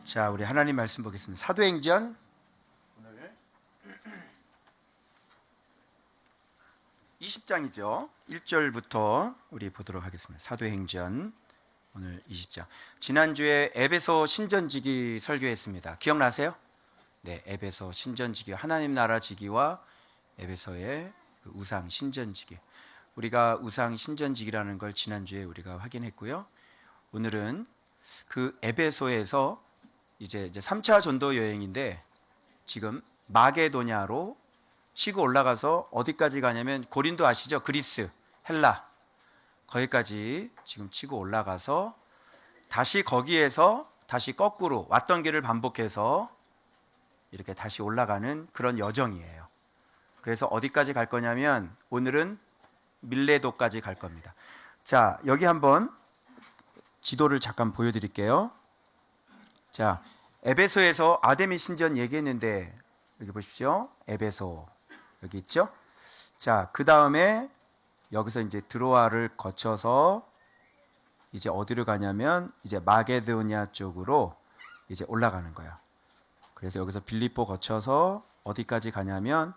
자, 우리 하나님 말씀 보겠습니다. 사도행전 오늘 20장이죠. 1절부터 우리 보도록 하겠습니다. 사도행전 오늘 20장. 지난주에 에베소 신전지기 설교했습니다. 기억나세요? 네, 에베소 신전지기, 하나님 나라 지기와 에베소의 그 우상 신전지기. 우리가 우상 신전지기라는 걸 지난주에 우리가 확인했고요. 오늘은 그 에베소에서 이제 3차 전도 여행인데 지금 마게도냐로 치고 올라가서 어디까지 가냐면 고린도 아시죠? 그리스, 헬라 거기까지 지금 치고 올라가서 다시 거기에서 다시 거꾸로 왔던 길을 반복해서 이렇게 다시 올라가는 그런 여정이에요. 그래서 어디까지 갈 거냐면 오늘은 밀레도까지 갈 겁니다. 자, 여기 한번 지도를 잠깐 보여드릴게요. 자, 에베소에서 아데미 신전 얘기했는데 여기 보십시오. 에베소 여기 있죠? 자, 그 다음에 여기서 이제 드로아를 거쳐서 이제 어디로 가냐면 이제 마게도냐 쪽으로 이제 올라가는 거예요. 그래서 여기서 빌립보 거쳐서 어디까지 가냐면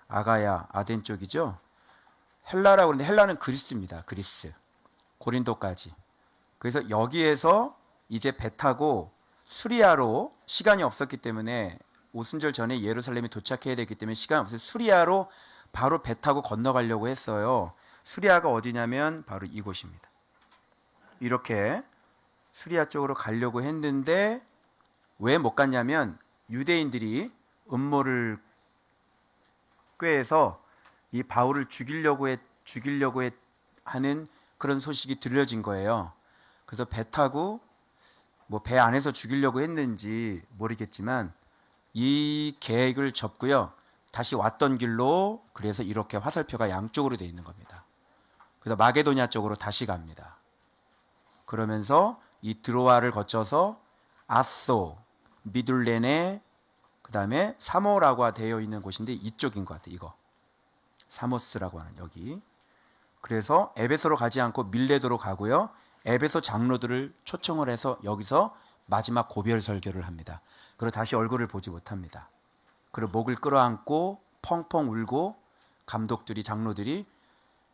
아가야, 아덴 쪽이죠. 헬라라고 그러는데 헬라는 그리스입니다. 그리스, 고린도까지. 그래서 여기에서 이제 배 타고 수리아로, 시간이 없었기 때문에 오순절 전에 예루살렘에 도착해야 되기 때문에 시간이 없어서 수리아로 바로 배 타고 건너가려고 했어요. 수리아가 어디냐면 바로 이곳입니다. 이렇게 수리아 쪽으로 가려고 했는데 왜 못 갔냐면 유대인들이 음모를 꾀해서 이 바울을 죽이려고 하는 그런 소식이 들려진 거예요. 그래서 배 타고 뭐 배 안에서 죽이려고 했는지 모르겠지만 이 계획을 접고요. 다시 왔던 길로 그래서 이렇게 화살표가 양쪽으로 되어 있는 겁니다. 그래서 마게도냐 쪽으로 다시 갑니다. 그러면서 이 드로아를 거쳐서 아소, 미둘레네, 그 다음에 사모라고 되어 있는 곳인데 이쪽인 것 같아요. 이거 사모스라고 하는 여기. 그래서 에베소로 가지 않고 밀레도로 가고요. 에베소 장로들을 초청을 해서 여기서 마지막 고별 설교를 합니다. 그리고 다시 얼굴을 보지 못합니다. 그리고 목을 끌어안고 펑펑 울고 감독들이, 장로들이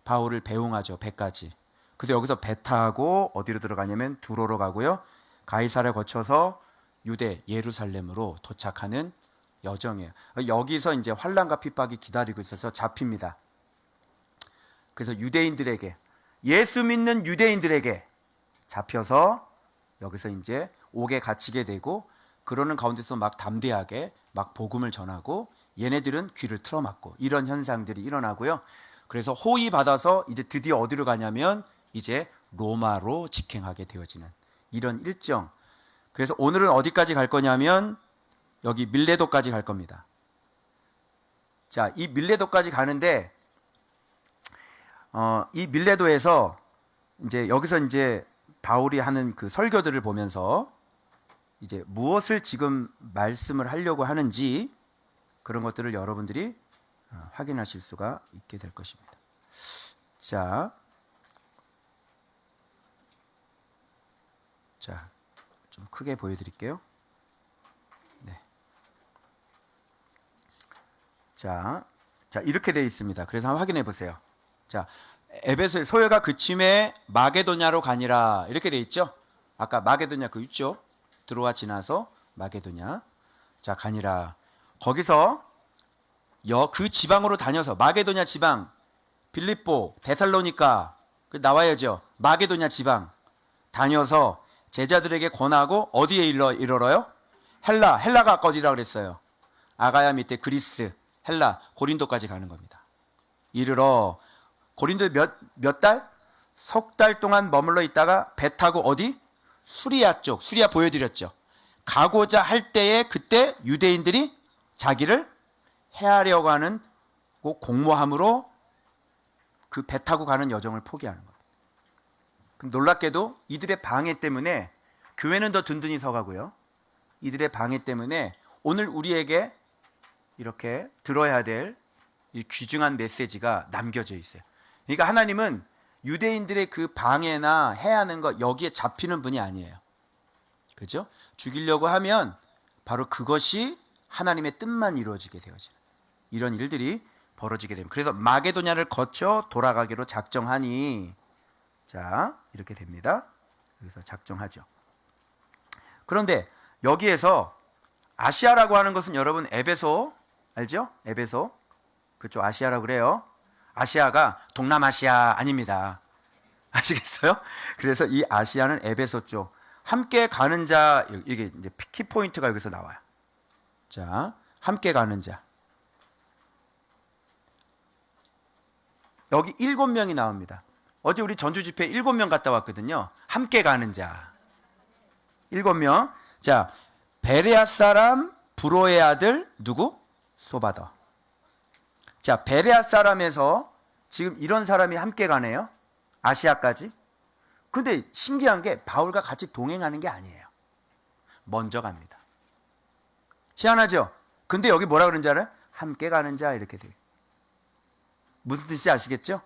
바울을 배웅하죠. 배까지. 그래서 여기서 배 타고 어디로 들어가냐면 두로로 가고요. 가이사를 거쳐서 유대 예루살렘으로 도착하는 여정이에요. 여기서 이제 환난과 핍박이 기다리고 있어서 잡힙니다. 그래서 유대인들에게, 예수 믿는 유대인들에게 잡혀서 여기서 이제 옥에 갇히게 되고, 그러는 가운데서 막 담대하게 막 복음을 전하고 얘네들은 귀를 틀어막고 이런 현상들이 일어나고요. 그래서 호의 받아서 이제 드디어 어디로 가냐면 이제 로마로 직행하게 되어지는 이런 일정. 그래서 오늘은 어디까지 갈 거냐면 여기 밀레도까지 갈 겁니다. 자, 이 밀레도까지 가는데 이 밀레도에서 이제 여기서 이제 바울이 하는 그 설교들을 보면서 이제 무엇을 지금 말씀을 하려고 하는지 그런 것들을 여러분들이 확인하실 수가 있게 될 것입니다. 자, 좀 크게 보여드릴게요. 네. 자, 이렇게 되어 있습니다. 그래서 한번 확인해 보세요. 자, 에베소의 소요가 그침에 마게도냐로 가니라 이렇게 되어 있죠. 아까 마게도냐 그 있죠. 드로아 지나서 마게도냐. 자, 가니라. 거기서 그 지방으로 다녀서 마게도냐 지방, 빌립보, 데살로니가 나와야죠. 마게도냐 지방 다녀서 제자들에게 권하고 어디에 이르러요? 헬라가 아까 어디라 그랬어요? 아가야 밑에 그리스, 헬라, 고린도까지 가는 겁니다. 이르러 고린도에 몇 달? 석 달 동안 머물러 있다가 배 타고 어디? 수리아 쪽, 수리아 보여드렸죠. 가고자 할 때에 그때 유대인들이 자기를 해하려고 하는 공모함으로 그 배 타고 가는 여정을 포기하는 겁니다. 놀랍게도 이들의 방해 때문에 교회는 더 든든히 서가고요. 이들의 방해 때문에 오늘 우리에게 이렇게 들어야 될 이 귀중한 메시지가 남겨져 있어요. 그러니까 하나님은 유대인들의 그 방해나 해하는 것 여기에 잡히는 분이 아니에요. 그죠? 죽이려고 하면 바로 그것이 하나님의 뜻만 이루어지게 되어지는 이런 일들이 벌어지게 됩니다. 그래서 마게도냐를 거쳐 돌아가기로 작정하니, 자, 이렇게 됩니다. 여기서 작정하죠. 그런데 여기에서 아시아라고 하는 것은 여러분 에베소 알죠? 에베소, 그쪽 아시아라고 그래요. 아시아가 동남아시아 아닙니다. 아시겠어요? 그래서 이 아시아는 에베소 쪽, 함께 가는 자, 이게 이제 키포인트가 여기서 나와요. 자, 함께 가는 자. 여기 7명이 나옵니다. 어제 우리 전주 집회 7명 갔다 왔거든요. 함께 가는 자 7명. 자, 베레아 사람 브로의 아들 누구? 소바더. 자, 베레아 사람에서 지금 이런 사람이 함께 가네요. 아시아까지. 근데 신기한 게 바울과 같이 동행하는 게 아니에요. 먼저 갑니다. 희한하죠? 근데 여기 뭐라 그러는지 알아요? 함께 가는 자 이렇게 돼요. 무슨 뜻인지 아시겠죠?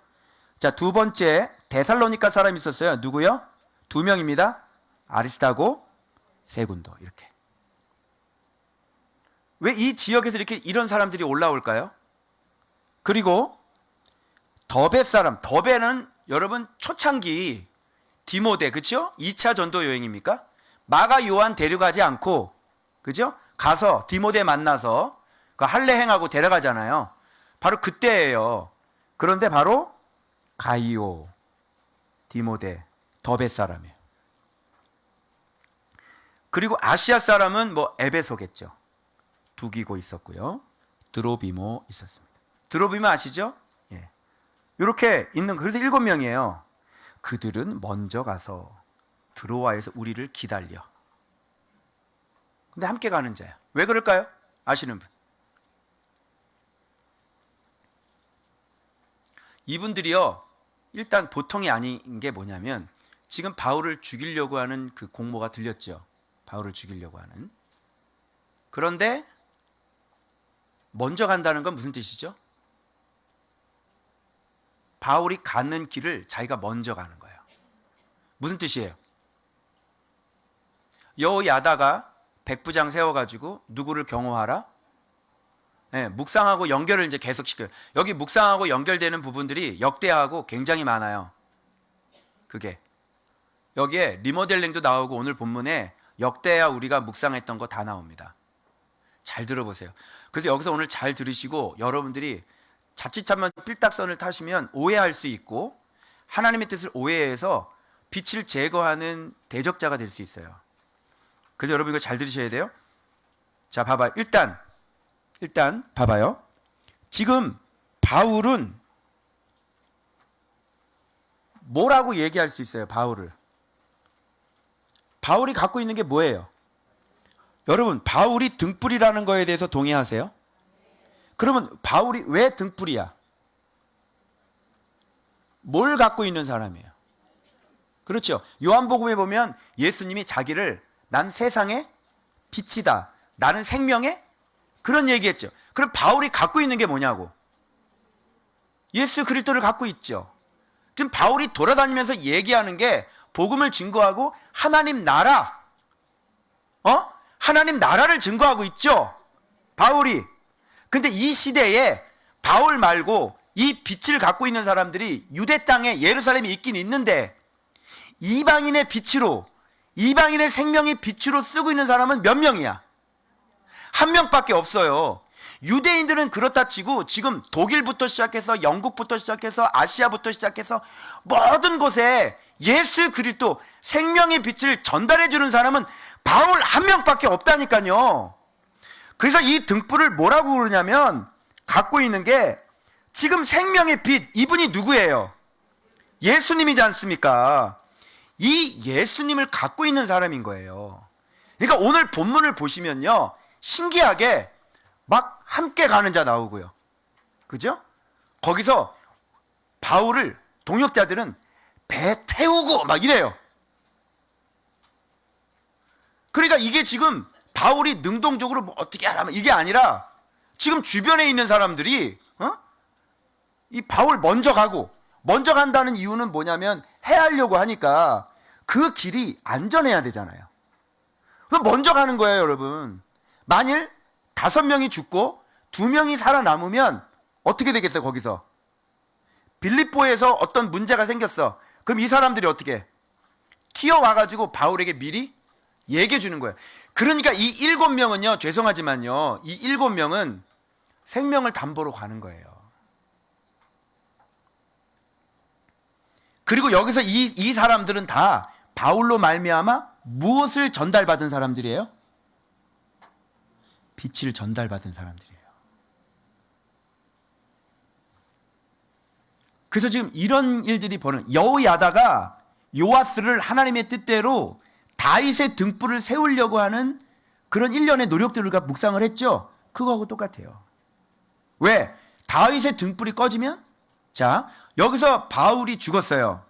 자, 두 번째 데살로니가 사람이 있었어요. 누구요? 2명입니다. 아리스타고, 세군도. 이렇게. 왜 이 지역에서 이렇게 이런 사람들이 올라올까요? 그리고 더베 사람, 더베는 여러분 초창기 디모데, 그렇죠? 2차 전도 여행입니까? 마가 요한 데려가지 않고, 그죠? 가서 디모데 만나서 그 할례 행하고 데려가잖아요. 바로 그때예요. 그런데 바로 가이오, 디모데, 더베 사람이에요. 그리고 아시아 사람은 뭐 에베소겠죠. 두기고 있었고요. 드로비모 있었습니다. 드로비모 아시죠? 예. 이렇게 있는, 그래서 7명이에요. 그들은 먼저 가서 드로아에서 우리를 기다려. 근데 함께 가는 자야. 왜 그럴까요? 아시는 분? 이분들이요, 일단 보통이 아닌 게 뭐냐면, 지금 바울을 죽이려고 하는 그 공모가 들렸죠. 바울을 죽이려고 하는. 그런데 먼저 간다는 건 무슨 뜻이죠? 바울이 가는 길을 자기가 먼저 가는 거예요. 무슨 뜻이에요? 여호야다가 백부장 세워가지고 누구를 경호하라? 네, 묵상하고 연결을 이제 계속 시켜요. 여기 묵상하고 연결되는 부분들이 역대하고 굉장히 많아요. 그게 여기에 리모델링도 나오고 오늘 본문에 역대하 우리가 묵상했던 거 다 나옵니다. 잘 들어보세요. 그래서 여기서 오늘 잘 들으시고 여러분들이 자칫하면 삘딱선을 타시면 오해할 수 있고 하나님의 뜻을 오해해서 빛을 제거하는 대적자가 될 수 있어요. 그래서 여러분 이거 잘 들으셔야 돼요. 자, 봐봐요. 일단 봐봐요. 지금 바울은 뭐라고 얘기할 수 있어요? 바울이 갖고 있는 게 뭐예요? 여러분, 바울이 등불이라는 거에 대해서 동의하세요? 그러면 바울이 왜 등불이야? 뭘 갖고 있는 사람이에요? 그렇죠. 요한복음에 보면 예수님이 자기를 난 세상의 빛이다, 나는 생명의, 그런 얘기했죠. 그럼 바울이 갖고 있는 게 뭐냐고? 예수 그리스도를 갖고 있죠. 지금 바울이 돌아다니면서 얘기하는 게 복음을 증거하고 하나님 나라, 하나님 나라를 증거하고 있죠, 바울이. 근데 이 시대에 바울 말고 이 빛을 갖고 있는 사람들이 유대 땅에 예루살렘이 있긴 있는데 이방인의 빛으로, 이방인의 생명의 빛으로 쓰고 있는 사람은 몇 명이야? 한 명밖에 없어요. 유대인들은 그렇다 치고 지금 독일부터 시작해서 영국부터 시작해서 아시아부터 시작해서 모든 곳에 예수 그리스도 생명의 빛을 전달해 주는 사람은 바울 한 명밖에 없다니까요. 그래서 이 등불을 뭐라고 부르냐면, 갖고 있는 게 지금 생명의 빛, 이분이 누구예요? 예수님이지 않습니까? 이 예수님을 갖고 있는 사람인 거예요. 그러니까 오늘 본문을 보시면요, 신기하게 막 함께 가는 자 나오고요, 그죠? 거기서 바울을 동역자들은 배 태우고 막 이래요. 그러니까 이게 지금 바울이 능동적으로 뭐 어떻게 하라면 이게 아니라 지금 주변에 있는 사람들이 이 바울 먼저 간다는 이유는 뭐냐면 해하려고 하니까 그 길이 안전해야 되잖아요. 그럼 먼저 가는 거예요, 여러분. 만일 5명이 죽고 2명이 살아남으면 어떻게 되겠어요, 거기서? 빌립보에서 어떤 문제가 생겼어. 그럼 이 사람들이 어떻게 해? 튀어와가지고 바울에게 미리 얘기해 주는 거예요. 그러니까 이 7명은요, 죄송하지만요, 이 7명은 생명을 담보로 가는 거예요. 그리고 여기서 이 사람들은 다 바울로 말미암아 무엇을 전달받은 사람들이에요? 빛을 전달받은 사람들이에요. 그래서 지금 이런 일들이 여호야다가 요아스를 하나님의 뜻대로 다윗의 등불을 세우려고 하는 그런 일련의 노력들을 우리가 묵상을 했죠. 그거하고 똑같아요. 왜? 다윗의 등불이 꺼지면, 자, 여기서 바울이 죽었어요.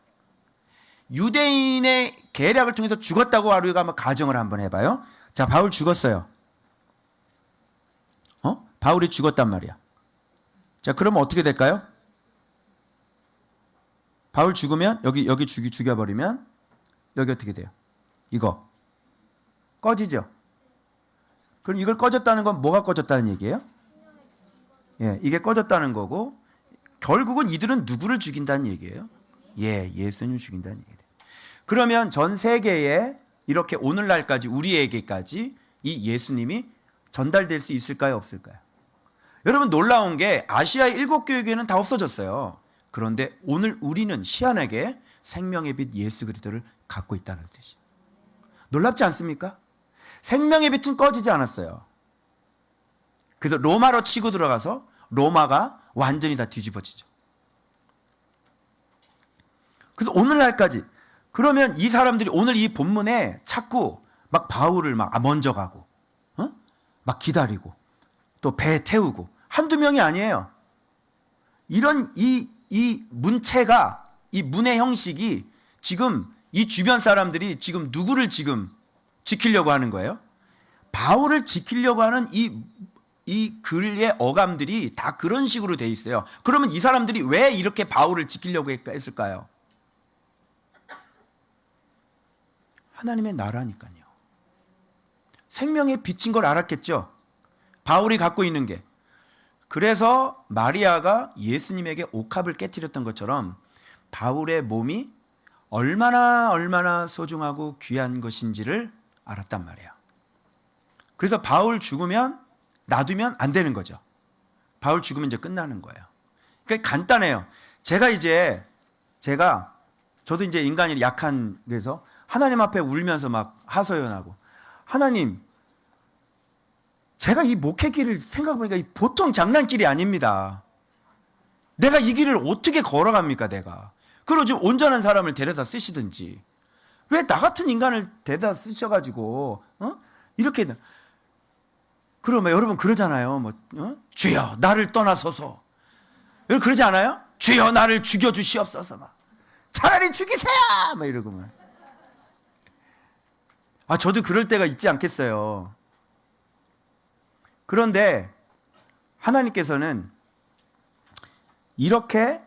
유대인의 계략을 통해서 죽었다고 우리가 한번 가정을 한번 해봐요. 자, 바울 죽었어요. 바울이 죽었단 말이야. 자, 그러면 어떻게 될까요? 바울 죽으면 여기 죽여버리면 여기 어떻게 돼요? 이거 꺼지죠. 그럼 이걸 꺼졌다는 건 뭐가 꺼졌다는 얘기예요? 예, 이게 꺼졌다는 거고, 결국은 이들은 누구를 죽인다는 얘기예요? 예, 예수님을 죽인다는 얘기예요. 그러면 전 세계에 이렇게 오늘날까지 우리에게까지 이 예수님이 전달될 수 있을까요, 없을까요? 여러분, 놀라운 게 아시아의 7교회는 다 없어졌어요. 그런데 오늘 우리는 희한하게 생명의 빛 예수 그리스도를 갖고 있다는 뜻이에요. 놀랍지 않습니까? 생명의 빛은 꺼지지 않았어요. 그래서 로마로 치고 들어가서 로마가 완전히 다 뒤집어지죠. 그래서 오늘날까지, 그러면 이 사람들이 오늘 이 본문에 자꾸 막 바울을 막 먼저 가고, 막 기다리고, 또 배 태우고, 한두 명이 아니에요. 이런 이 문체가, 이 문의 형식이 지금 이 주변 사람들이 지금 누구를 지금 지키려고 하는 거예요? 바울을 지키려고 하는 이 글의 어감들이 다 그런 식으로 돼 있어요. 그러면 이 사람들이 왜 이렇게 바울을 지키려고 했을까요? 하나님의 나라니까요. 생명의 빛인 걸 알았겠죠. 바울이 갖고 있는 게. 그래서 마리아가 예수님에게 옥합을 깨뜨렸던 것처럼 바울의 몸이 얼마나 소중하고 귀한 것인지를 알았단 말이에요. 그래서 바울 죽으면 놔두면 안 되는 거죠. 바울 죽으면 이제 끝나는 거예요. 그러니까 간단해요. 저도 이제 인간이 약한, 그래서 하나님 앞에 울면서 막 하소연하고, 하나님, 제가 이 목회길을 생각해보니까 보통 장난길이 아닙니다. 내가 이 길을 어떻게 걸어갑니까, 내가. 그리고 좀 온전한 사람을 데려다 쓰시든지. 왜 나 같은 인간을 데려다 쓰셔가지고, 이렇게. 그러면 여러분 그러잖아요. 주여, 나를 떠나소서. 여러분 그러지 않아요? 주여, 나를 죽여주시옵소서. 막. 차라리 죽이세요! 막 이러고 막. 저도 그럴 때가 있지 않겠어요. 그런데 하나님께서는 이렇게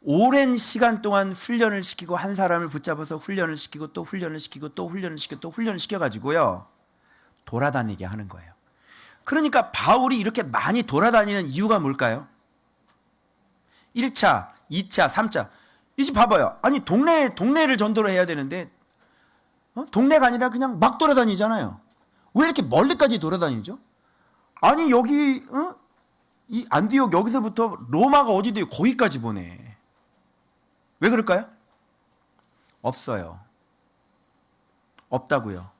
오랜 시간 동안 훈련을 시키고, 한 사람을 붙잡아서 훈련을 시키고 또 훈련을 시키고 또 훈련을 시키고 또 훈련을 시켜가지고요, 돌아다니게 하는 거예요. 그러니까 바울이 이렇게 많이 돌아다니는 이유가 뭘까요? 1차, 2차, 3차. 이제 봐봐요. 아니, 동네를 전도를 해야 되는데, 동네가 아니라 그냥 막 돌아다니잖아요. 왜 이렇게 멀리까지 돌아다니죠? 아니, 여기, 이 안디옥 여기서부터 로마가 어디돼요? 거기까지 보내. 왜 그럴까요? 없어요. 없다고요.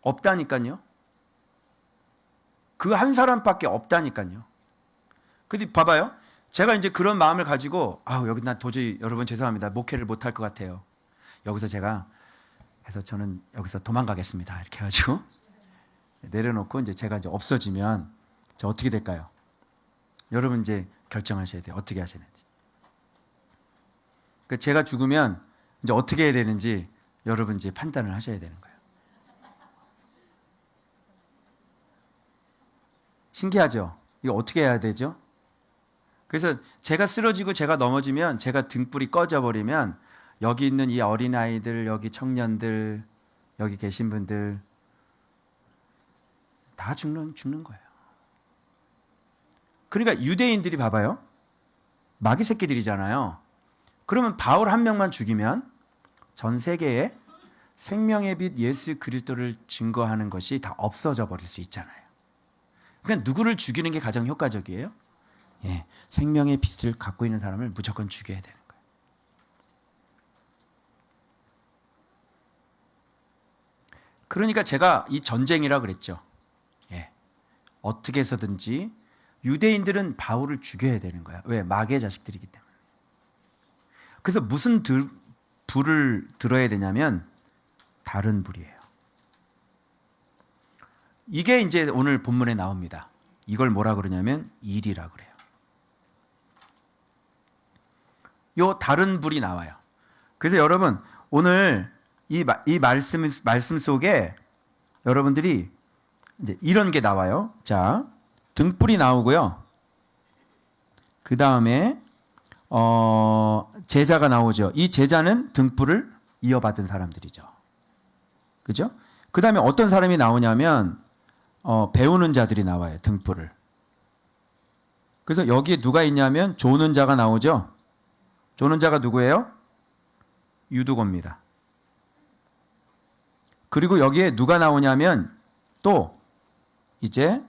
없다니까요. 그 한 사람밖에 없다니까요. 근데 봐봐요. 제가 이제 그런 마음을 가지고, 여기 난 도저히, 여러분 죄송합니다, 목회를 못할 것 같아요. 여기서 제가 해서 저는 여기서 도망가겠습니다. 이렇게 해가지고 내려놓고, 이제 제가 이제 없어지면 저 어떻게 될까요? 여러분 이제 결정하셔야 돼요. 어떻게 하시는지. 그러니까 제가 죽으면 이제 어떻게 해야 되는지 여러분 이제 판단을 하셔야 되는 거예요. 신기하죠? 이거 어떻게 해야 되죠? 그래서 제가 쓰러지고 제가 넘어지면, 제가 등불이 꺼져 버리면 여기 있는 이 어린아이들, 여기 청년들, 여기 계신 분들 다 죽는 거예요. 그러니까 유대인들이 봐봐요. 마귀 새끼들이잖아요. 그러면 바울 한 명만 죽이면 전 세계에 생명의 빛 예수 그리스도를 증거하는 것이 다 없어져 버릴 수 있잖아요. 그러니까 누구를 죽이는 게 가장 효과적이에요? 예, 생명의 빛을 갖고 있는 사람을 무조건 죽여야 되는 거예요. 그러니까 제가 이 전쟁이라 그랬죠. 예, 어떻게 해서든지 유대인들은 바울을 죽여야 되는 거야. 왜? 마귀의 자식들이기 때문에. 그래서 무슨 불을 들어야 되냐면 다른 불이에요. 이게 이제 오늘 본문에 나옵니다. 이걸 뭐라 그러냐면 일이라 그래요. 요 다른 불이 나와요. 그래서 여러분 오늘 이 말씀 속에 여러분들이 이제 이런 게 나와요. 자, 등불이 나오고요. 그 다음에 제자가 나오죠. 이 제자는 등불을 이어받은 사람들이죠. 그죠? 그 다음에 어떤 사람이 나오냐면 배우는 자들이 나와요. 등불을. 그래서 여기에 누가 있냐면 조는 자가 나오죠. 조는 자가 누구예요? 유두고입니다. 그리고 여기에 누가 나오냐면 또 이제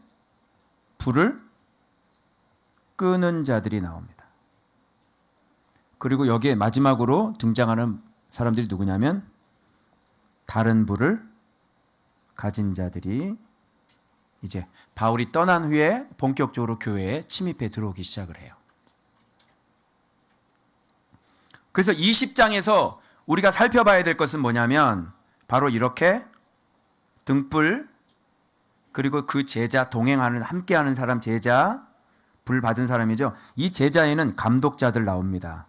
불을 끄는 자들이 나옵니다. 그리고 여기에 마지막으로 등장하는 사람들이 누구냐면 다른 불을 가진 자들이 이제 바울이 떠난 후에 본격적으로 교회에 침입해 들어오기 시작을 해요. 그래서 20장에서 우리가 살펴봐야 될 것은 뭐냐면 바로 이렇게 등불 그리고 그 제자 동행하는 함께하는 사람 제자 불 받은 사람이죠. 이 제자에는 감독자들 나옵니다.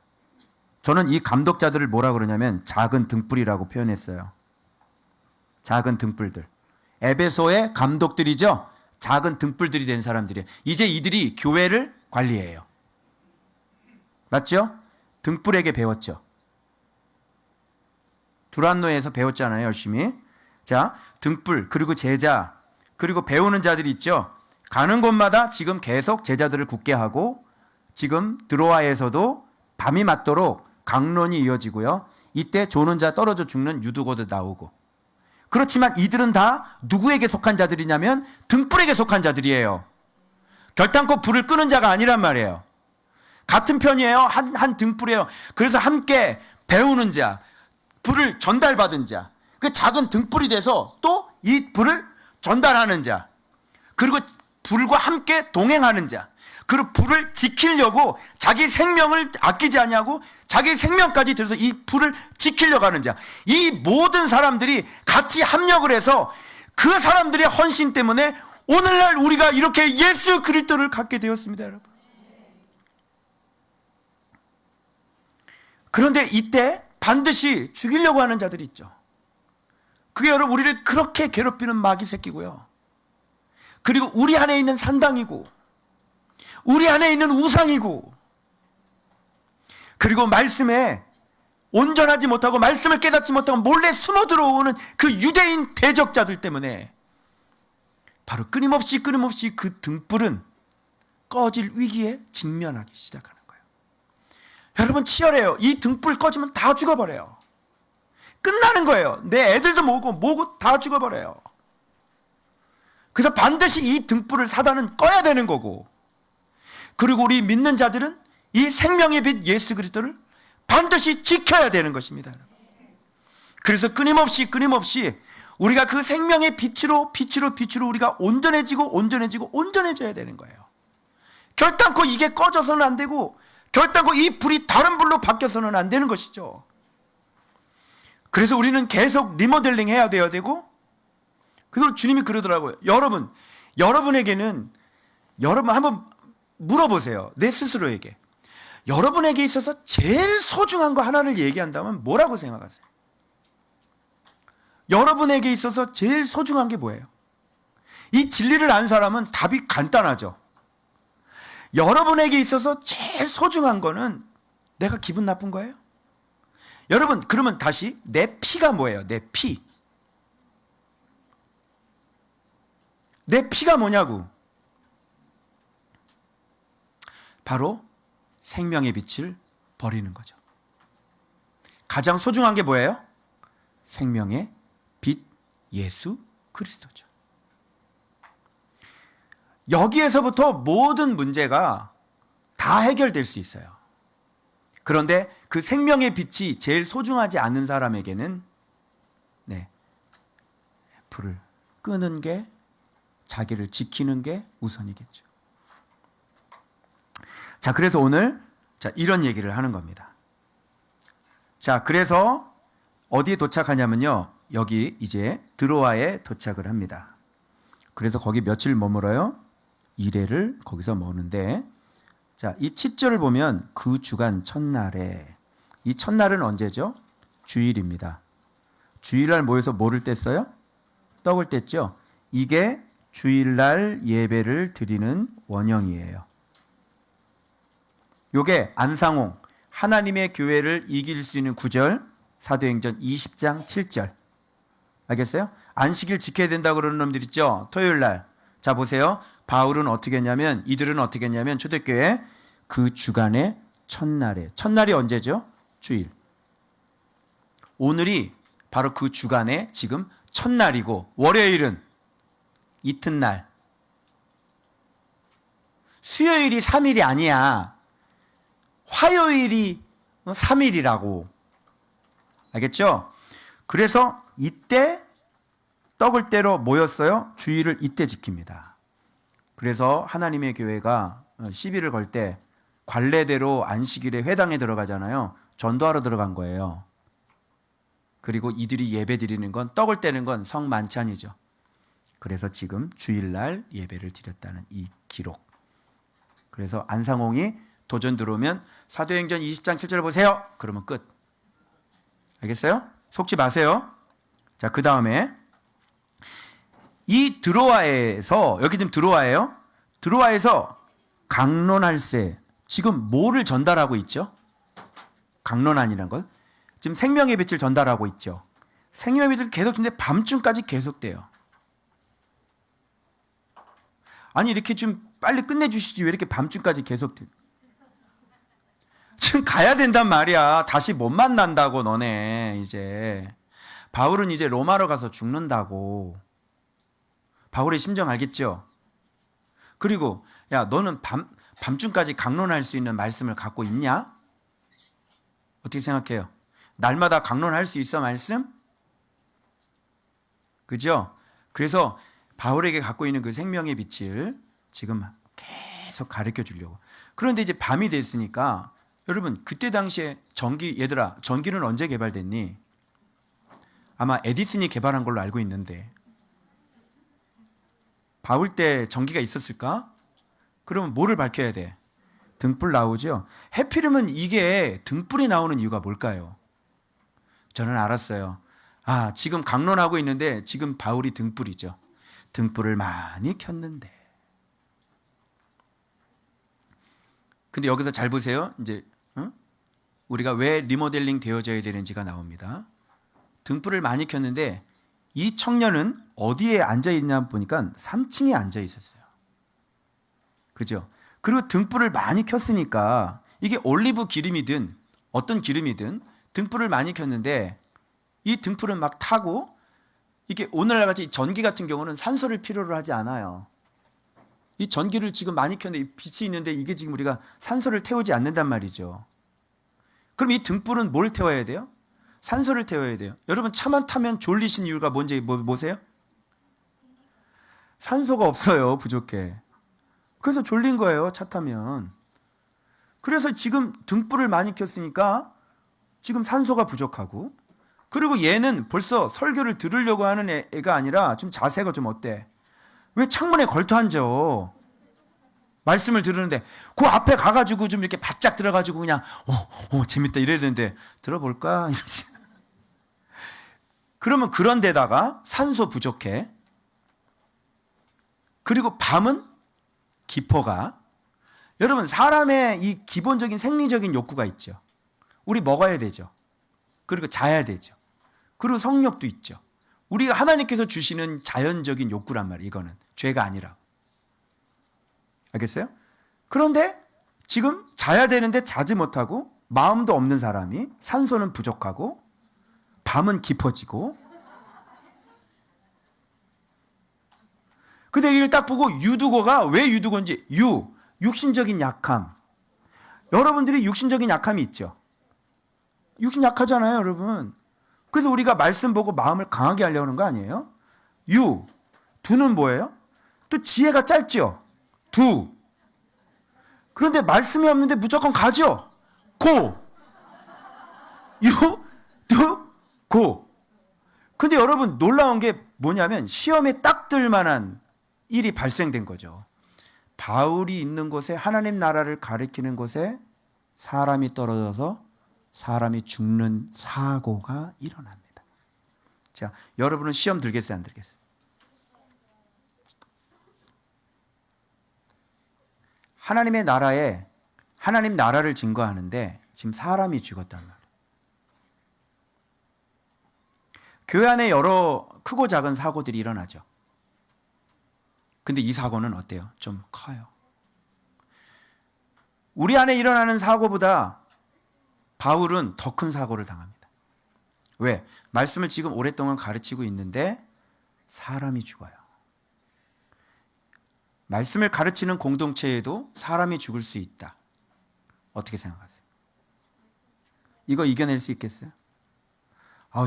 저는 이 감독자들을 뭐라 그러냐면 작은 등불이라고 표현했어요. 작은 등불들. 에베소의 감독들이죠. 작은 등불들이 된 사람들이에요. 이제 이들이 교회를 관리해요. 맞죠? 등불에게 배웠죠. 두란노에서 배웠잖아요. 열심히. 자, 등불 그리고 제자 그리고 배우는 자들이 있죠. 가는 곳마다 지금 계속 제자들을 굳게 하고 지금 드로아에서도 밤이 맞도록 강론이 이어지고요. 이때 조는 자 떨어져 죽는 유두고도 나오고. 그렇지만 이들은 다 누구에게 속한 자들이냐면 등불에게 속한 자들이에요. 결단코 불을 끄는 자가 아니란 말이에요. 같은 편이에요. 한 등불이에요. 그래서 함께 배우는 자, 불을 전달받은 자, 그 작은 등불이 돼서 또 이 불을 전달하는 자, 그리고 불과 함께 동행하는 자, 그리고 불을 지키려고 자기 생명을 아끼지 아니하고 자기 생명까지 들여서 이 불을 지키려고 하는 자, 이 모든 사람들이 같이 합력을 해서 그 사람들의 헌신 때문에 오늘날 우리가 이렇게 예수 그리스도를 갖게 되었습니다, 여러분. 그런데 이때 반드시 죽이려고 하는 자들이 있죠. 그게 여러분 우리를 그렇게 괴롭히는 마귀 새끼고요. 그리고 우리 안에 있는 산당이고 우리 안에 있는 우상이고 그리고 말씀에 온전하지 못하고 말씀을 깨닫지 못하고 몰래 숨어 들어오는 그 유대인 대적자들 때문에 바로 끊임없이 그 등불은 꺼질 위기에 직면하기 시작하는 거예요. 여러분 치열해요. 이 등불 꺼지면 다 죽어버려요. 끝나는 거예요. 내 애들도 뭐고 다 죽어버려요. 그래서 반드시 이 등불을 사단은 꺼야 되는 거고, 그리고 우리 믿는 자들은 이 생명의 빛 예수 그리스도를 반드시 지켜야 되는 것입니다. 그래서 끊임없이 우리가 그 생명의 빛으로 우리가 온전해져야 되는 거예요. 결단코 이게 꺼져서는 안 되고 결단코 이 불이 다른 불로 바뀌어서는 안 되는 것이죠. 그래서 우리는 계속 리모델링 해야 되고, 그래서 주님이 그러더라고요. 여러분에게는 여러분 한번 물어보세요. 내 스스로에게. 여러분에게 있어서 제일 소중한 거 하나를 얘기한다면 뭐라고 생각하세요? 여러분에게 있어서 제일 소중한 게 뭐예요? 이 진리를 안 사람은 답이 간단하죠. 여러분에게 있어서 제일 소중한 거는 내가 기분 나쁜 거예요? 여러분, 그러면 다시 내 피가 뭐예요? 내 피. 내 피가 뭐냐고. 바로 생명의 빛을 버리는 거죠. 가장 소중한 게 뭐예요? 생명의 빛 예수 그리스도죠. 여기에서부터 모든 문제가 다 해결될 수 있어요. 그런데 그 생명의 빛이 제일 소중하지 않은 사람에게는 불을 끄는 게, 자기를 지키는 게 우선이겠죠. 자, 그래서 오늘 이런 얘기를 하는 겁니다. 자, 그래서 어디에 도착하냐면요, 여기 이제 드로아에 도착을 합니다. 그래서 거기 며칠 머물어요? 2회를 거기서 머무는데, 자, 이 7절을 보면 그 주간 첫날에, 이 첫날은 언제죠? 주일입니다. 주일날 모여서 뭐를 뗐어요? 떡을 뗐죠. 이게 주일날 예배를 드리는 원형이에요. 요게 안상홍, 하나님의 교회를 이길 수 있는 구절, 사도행전 20장 7절. 알겠어요? 안식일 지켜야 된다고 그러는 놈들 있죠? 토요일날. 자, 보세요. 바울은 어떻게 했냐면, 이들은 어떻게 했냐면, 초대교회 그 주간의 첫날에. 첫날이 언제죠? 주일. 오늘이 바로 그 주간의 지금 첫날이고, 월요일은 이튿날. 수요일이 3일이 아니야. 화요일이 3일이라고. 알겠죠? 그래서 이때 떡을 떼러 모였어요. 주일을 이때 지킵니다. 그래서 하나님의 교회가 시비를 걸 때 관례대로 안식일에 회당에 들어가잖아요. 전도하러 들어간 거예요. 그리고 이들이 예배 드리는 건, 떡을 떼는 건 성만찬이죠. 그래서 지금 주일날 예배를 드렸다는 이 기록. 그래서 안상홍이 도전 들어오면 사도행전 20장 7절 보세요. 그러면 끝. 알겠어요? 속지 마세요. 자, 그 다음에 이 드로아에서, 여기 지금 드로아예요. 드로아에서 강론할세, 지금 뭐를 전달하고 있죠? 강론안이라는 것. 지금 생명의 빛을 전달하고 있죠. 생명의 빛을 계속 주는데 밤중까지 계속돼요. 아니, 이렇게 좀 빨리 끝내주시지 왜 이렇게 밤중까지 계속돼? 지금 가야 된단 말이야. 다시 못 만난다고, 너네 이제. 바울은 이제 로마로 가서 죽는다고. 바울의 심정 알겠죠? 그리고 야, 너는 밤중까지 강론할 수 있는 말씀을 갖고 있냐? 어떻게 생각해요? 날마다 강론할 수 있어, 말씀? 그죠? 그래서 바울에게 갖고 있는 그 생명의 빛을 지금 계속 가르쳐 주려고. 그런데 이제 밤이 됐으니까, 여러분, 그때 당시에 얘들아, 전기는 언제 개발됐니? 아마 에디슨이 개발한 걸로 알고 있는데, 바울 때 전기가 있었을까? 그러면 뭐를 밝혀야 돼? 등불 나오죠? 해피름은 이게 등불이 나오는 이유가 뭘까요? 저는 알았어요. 아, 지금 강론하고 있는데 지금 바울이 등불이죠. 등불을 많이 켰는데. 근데 여기서 잘 보세요. 이제 우리가 왜 리모델링 되어져야 되는지가 나옵니다. 등불을 많이 켰는데 이 청년은 어디에 앉아 있냐 보니까 3층에 앉아 있었어요. 그죠? 그리고 등불을 많이 켰으니까 이게 올리브 기름이든 어떤 기름이든 등불을 많이 켰는데 이 등불은 막 타고, 이게 오늘날 같이 전기 같은 경우는 산소를 필요로 하지 않아요. 이 전기를 지금 많이 켰는데 빛이 있는데 이게 지금 우리가 산소를 태우지 않는단 말이죠. 그럼 이 등불은 뭘 태워야 돼요? 산소를 태워야 돼요. 여러분, 차만 타면 졸리신 이유가 뭔지 뭐세요? 산소가 없어요. 부족해. 그래서 졸린 거예요. 차 타면. 그래서 지금 등불을 많이 켰으니까 지금 산소가 부족하고, 그리고 얘는 벌써 설교를 들으려고 하는 애가 아니라 좀 자세가 좀 어때? 왜 창문에 걸터 앉아? 말씀을 들으는데 그 앞에 가가지고 좀 이렇게 바짝 들어가지고 그냥 재밌다 이래야 되는데 들어볼까? 이러지. 그러면 그런 데다가 산소 부족해. 그리고 밤은 기포가. 여러분, 사람의 이 기본적인 생리적인 욕구가 있죠. 우리 먹어야 되죠. 그리고 자야 되죠. 그리고 성욕도 있죠. 우리가 하나님께서 주시는 자연적인 욕구란 말이에요. 이거는 죄가 아니라. 알겠어요? 그런데 지금 자야 되는데 자지 못하고 마음도 없는 사람이 산소는 부족하고 밤은 깊어지고 근데 이걸 딱 보고 유두고가 왜 유두고인지 육신적인 약함. 여러분들이 육신적인 약함이 있죠. 육신 약하잖아요, 여러분. 그래서 우리가 말씀 보고 마음을 강하게 하려는 거 아니에요? 두는 뭐예요? 또 지혜가 짧죠. 그런데 말씀이 없는데 무조건 가죠. 고. 근데 여러분 놀라운 게 뭐냐면 시험에 딱 들만한 일이 발생된 거죠. 바울이 있는 곳에 하나님 나라를 가리키는 곳에 사람이 떨어져서 사람이 죽는 사고가 일어납니다. 자, 여러분은 시험 들겠어요, 안 들겠어요? 하나님의 나라에 하나님 나라를 증거하는데 지금 사람이 죽었단 말이에요. 교회 안에 여러 크고 작은 사고들이 일어나죠. 근데 이 사고는 어때요? 좀 커요. 우리 안에 일어나는 사고보다 바울은 더 큰 사고를 당합니다. 왜? 말씀을 지금 오랫동안 가르치고 있는데 사람이 죽어요. 말씀을 가르치는 공동체에도 사람이 죽을 수 있다. 어떻게 생각하세요? 이거 이겨낼 수 있겠어요?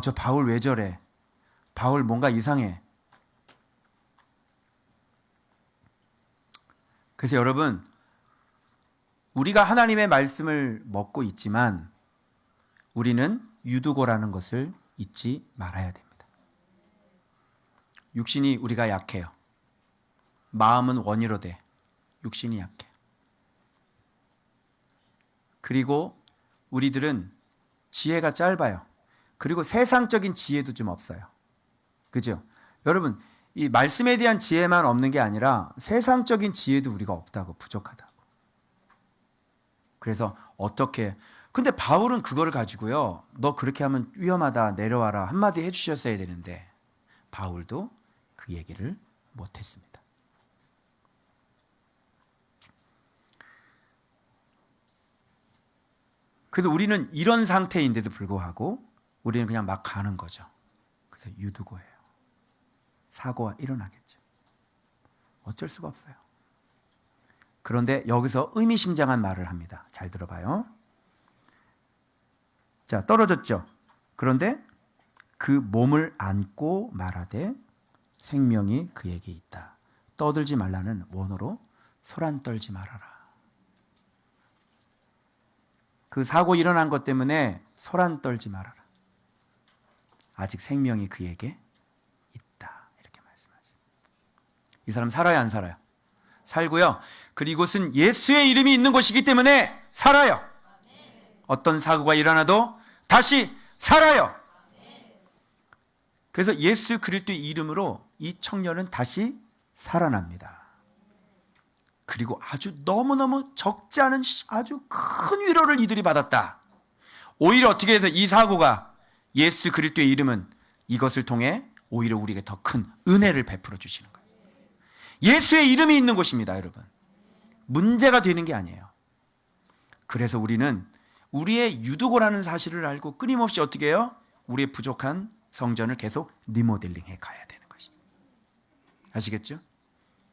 저 바울 왜 저래? 바울 뭔가 이상해. 그래서 여러분, 우리가 하나님의 말씀을 먹고 있지만 우리는 유두고라는 것을 잊지 말아야 됩니다. 육신이 우리가 약해요. 마음은 원이로 돼. 육신이 약해. 그리고 우리들은 지혜가 짧아요. 그리고 세상적인 지혜도 좀 없어요. 그죠? 여러분, 이 말씀에 대한 지혜만 없는 게 아니라 세상적인 지혜도 우리가 없다고, 부족하다고. 그래서 근데 바울은 그거를 가지고요, 너 그렇게 하면 위험하다, 내려와라 한마디 해주셨어야 되는데 바울도 그 얘기를 못했습니다. 그래서 우리는 이런 상태인데도 불구하고 우리는 그냥 막 가는 거죠. 그래서 유두고예요. 사고가 일어나겠죠. 어쩔 수가 없어요. 그런데 여기서 의미심장한 말을 합니다. 잘 들어봐요. 자, 떨어졌죠. 그런데 그 몸을 안고 말하되 생명이 그에게 있다. 떠들지 말라는 원어로 소란 떨지 말아라. 그 사고 일어난 것 때문에 소란 떨지 말아라. 아직 생명이 그에게 있다. 이렇게 말씀하죠. 이 사람 살아요, 안 살아요? 살고요. 그리고 이곳은 예수의 이름이 있는 곳이기 때문에 살아요. 어떤 사고가 일어나도 다시 살아요. 그래서 예수 그리스도의 이름으로 이 청년은 다시 살아납니다. 그리고 아주 너무너무 적지 않은 아주 큰 위로를 이들이 받았다. 오히려 어떻게 해서 이 사고가 예수 그리스도의 이름은 이것을 통해 오히려 우리에게 더 큰 은혜를 베풀어 주시는 거예요. 예수의 이름이 있는 곳입니다, 여러분. 문제가 되는 게 아니에요. 그래서 우리는 우리의 유두고라는 사실을 알고 끊임없이 어떻게 해요? 우리의 부족한 성전을 계속 리모델링해 가야 되는 것이죠. 아시겠죠?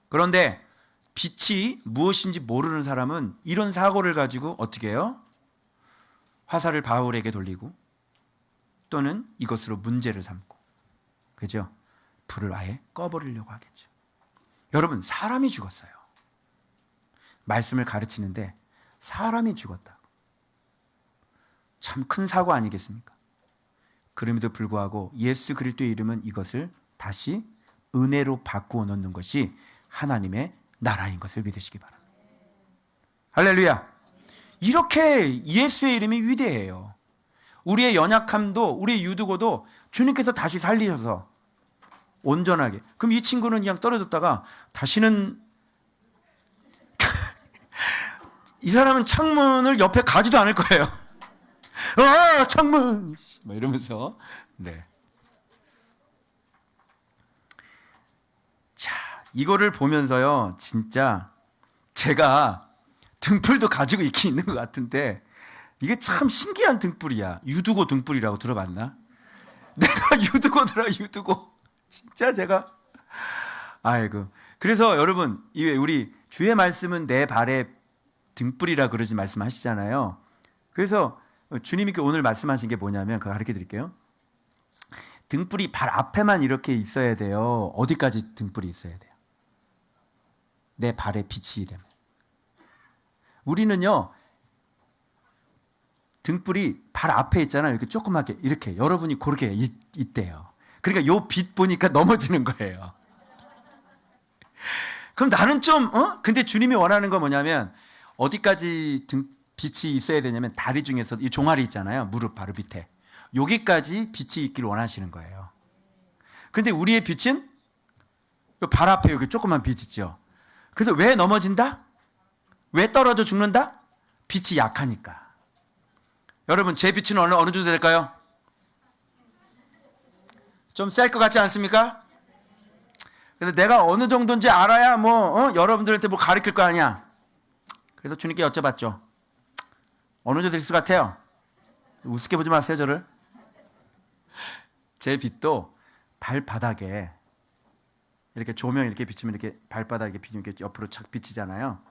그런데 빛이 무엇인지 모르는 사람은 이런 사고를 가지고 어떻게 해요? 화살을 바울에게 돌리고 또는 이것으로 문제를 삼고, 그죠? 불을 아예 꺼버리려고 하겠죠. 여러분, 사람이 죽었어요. 말씀을 가르치는데 사람이 죽었다. 참 큰 사고 아니겠습니까? 그럼에도 불구하고 예수 그리스도의 이름은 이것을 다시 은혜로 바꾸어 놓는 것이 하나님의 나라인 것을 믿으시기 바랍니다. 할렐루야. 이렇게 예수의 이름이 위대해요. 우리의 연약함도 우리의 유두고도 주님께서 다시 살리셔서 온전하게. 그럼 이 친구는 그냥 떨어졌다가 다시는 이 사람은 창문을 옆에 가지도 않을 거예요. 창문 뭐 이러면서. 네. 자, 이거를 보면서요, 진짜 제가 등불도 가지고 있긴 있는 것 같은데 이게 참 신기한 등불이야. 유두고 등불이라고 들어봤나? 내가 유두고더라, 유두고. 진짜 제가. 아이고. 그래서 여러분, 우리 주의 말씀은 내 발의 등불이라 그러지 말씀하시잖아요. 그래서 주님이 오늘 말씀하신 게 뭐냐면 그거 가르쳐 드릴게요. 등불이 발 앞에만 이렇게 있어야 돼요? 어디까지 등불이 있어야 돼요? 내 발에 빛이 이래면. 우리는요, 등불이 발 앞에 있잖아요. 이렇게 조그맣게, 이렇게. 여러분이 그렇게 있대요. 그러니까 요 빛 보니까 넘어지는 거예요. 그럼 나는 좀, 근데 주님이 원하는 건 뭐냐면, 어디까지 빛이 있어야 되냐면, 다리 중에서 이 종아리 있잖아요. 무릎 바로 밑에. 여기까지 빛이 있기를 원하시는 거예요. 근데 우리의 빛은 발 앞에 여기 조그만 빛 있죠. 그래서 왜 넘어진다? 왜 떨어져 죽는다? 빛이 약하니까. 여러분, 제 빛은 어느 정도 될까요? 좀 셀 것 같지 않습니까? 근데 내가 어느 정도인지 알아야 여러분들한테 뭐 가르칠 거 아니야. 그래서 주님께 여쭤봤죠. 어느 정도 될 것 같아요? 우습게 보지 마세요, 저를. 제 빛도 발바닥에 이렇게 조명 이렇게 비치면 이렇게 발바닥에 비치면 이렇게 옆으로 착 비치잖아요.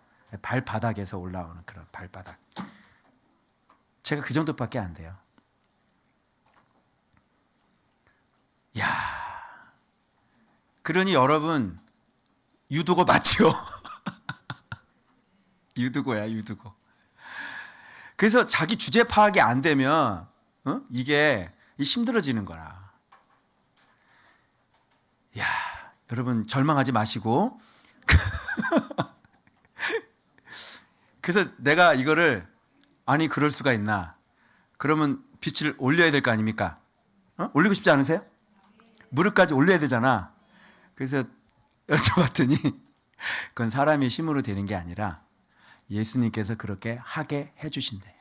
발바닥에서 올라오는 그런 발바닥. 제가 그 정도밖에 안 돼요. 야, 그러니 여러분 유두고 맞죠? 유두고야, 유두고. 그래서 자기 주제 파악이 안 되면 이게 힘들어지는 거라. 야, 여러분 절망하지 마시고. 그래서 내가 이거를 아니 그럴 수가 있나? 그러면 빛을 올려야 될 거 아닙니까? 올리고 싶지 않으세요? 무릎까지 올려야 되잖아. 그래서 여쭤봤더니 그건 사람의 힘으로 되는 게 아니라 예수님께서 그렇게 하게 해주신대요.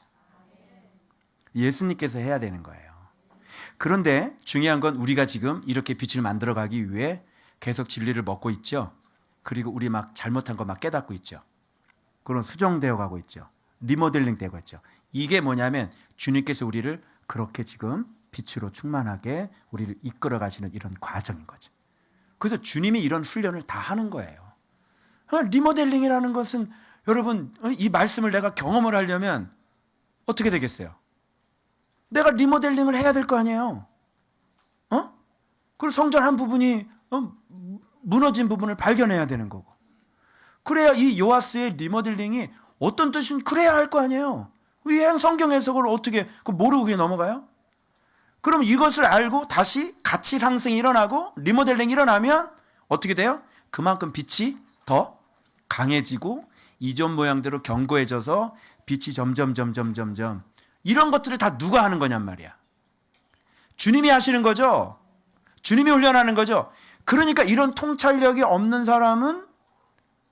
예수님께서 해야 되는 거예요. 그런데 중요한 건 우리가 지금 이렇게 빛을 만들어가기 위해 계속 진리를 먹고 있죠. 그리고 우리 막 잘못한 거 막 깨닫고 있죠. 그런 수정되어 가고 있죠. 리모델링 되고 있죠. 이게 뭐냐면 주님께서 우리를 그렇게 지금 빛으로 충만하게 우리를 이끌어 가시는 이런 과정인 거죠. 그래서 주님이 이런 훈련을 다 하는 거예요. 리모델링이라는 것은 여러분 이 말씀을 내가 경험을 하려면 어떻게 되겠어요? 내가 리모델링을 해야 될 거 아니에요. 그리고 성전 한 부분이 무너진 부분을 발견해야 되는 거고. 그래야 이 요아스의 리모델링이 어떤 뜻인 그래야 할 거 아니에요. 왜 성경 해석을 어떻게 모르고 그게 넘어가요? 그럼 이것을 알고 다시 가치 상승이 일어나고 리모델링이 일어나면 어떻게 돼요? 그만큼 빛이 더 강해지고 이전 모양대로 견고해져서 빛이 점점 이런 것들을 다 누가 하는 거냔 말이야. 주님이 하시는 거죠. 주님이 훈련하는 거죠. 그러니까 이런 통찰력이 없는 사람은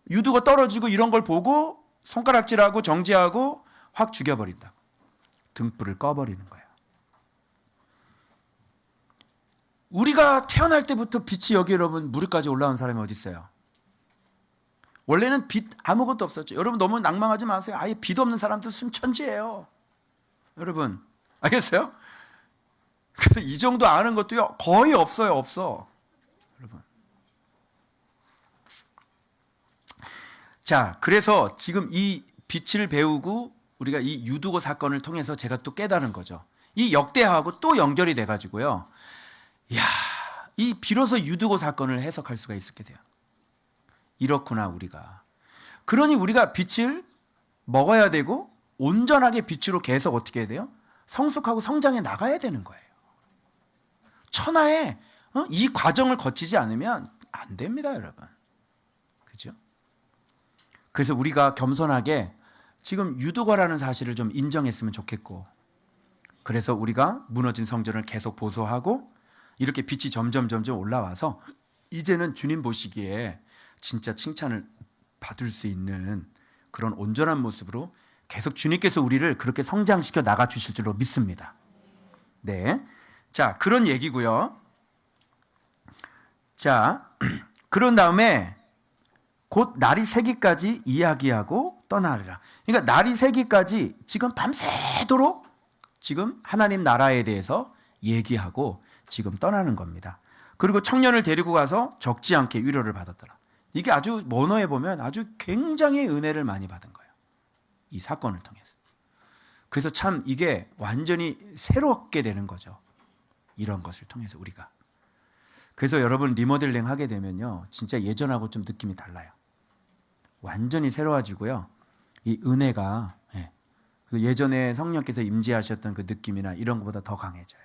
유두가 떨어지고 이런 걸 보고 손가락질하고 정지하고 확 죽여버린다. 등불을 꺼버리는 거예요. 우리가 태어날 때부터 빛이 여기 여러분 무릎까지 올라온 사람이 어디 있어요? 원래는 빛 아무것도 없었죠. 여러분 너무 낭망하지 마세요. 아예 빛 없는 사람들 순천지예요. 여러분 알겠어요? 그래서 이 정도 아는 것도요 거의 없어요. 없어. 여러분. 자, 그래서 지금 이 빛을 배우고 우리가 이 유두고 사건을 통해서 제가 또 깨달은 거죠. 이 역대하고 또 연결이 돼가지고요. 이야, 이 비로소 유두고 사건을 해석할 수가 있었게 돼요. 이렇구나 우리가. 그러니 우리가 빛을 먹어야 되고 온전하게 빛으로 계속 어떻게 해야 돼요? 성숙하고 성장해 나가야 되는 거예요. 천하에 이 과정을 거치지 않으면 안 됩니다, 여러분. 그죠? 그래서 우리가 겸손하게 지금 유두거라는 사실을 좀 인정했으면 좋겠고, 그래서 우리가 무너진 성전을 계속 보수하고 이렇게 빛이 점점 올라와서 이제는 주님 보시기에 진짜 칭찬을 받을 수 있는 그런 온전한 모습으로 계속 주님께서 우리를 그렇게 성장시켜 나가 주실 줄로 믿습니다. 네. 자, 그런 얘기고요. 자, 그런 다음에 곧 날이 새기까지 이야기하고 떠나리라. 그러니까 날이 새기까지 지금 밤새도록 지금 하나님 나라에 대해서 얘기하고 지금 떠나는 겁니다. 그리고 청년을 데리고 가서 적지 않게 위로를 받았더라. 이게 아주 원어에 보면 아주 굉장히 은혜를 많이 받은 거예요. 이 사건을 통해서. 그래서 참 이게 완전히 새롭게 되는 거죠. 이런 것을 통해서 우리가. 그래서 여러분 리모델링 하게 되면요. 진짜 예전하고 좀 느낌이 달라요. 완전히 새로워지고요. 이 은혜가 예전에 성령께서 임재하셨던 그 느낌이나 이런 것보다 더 강해져요.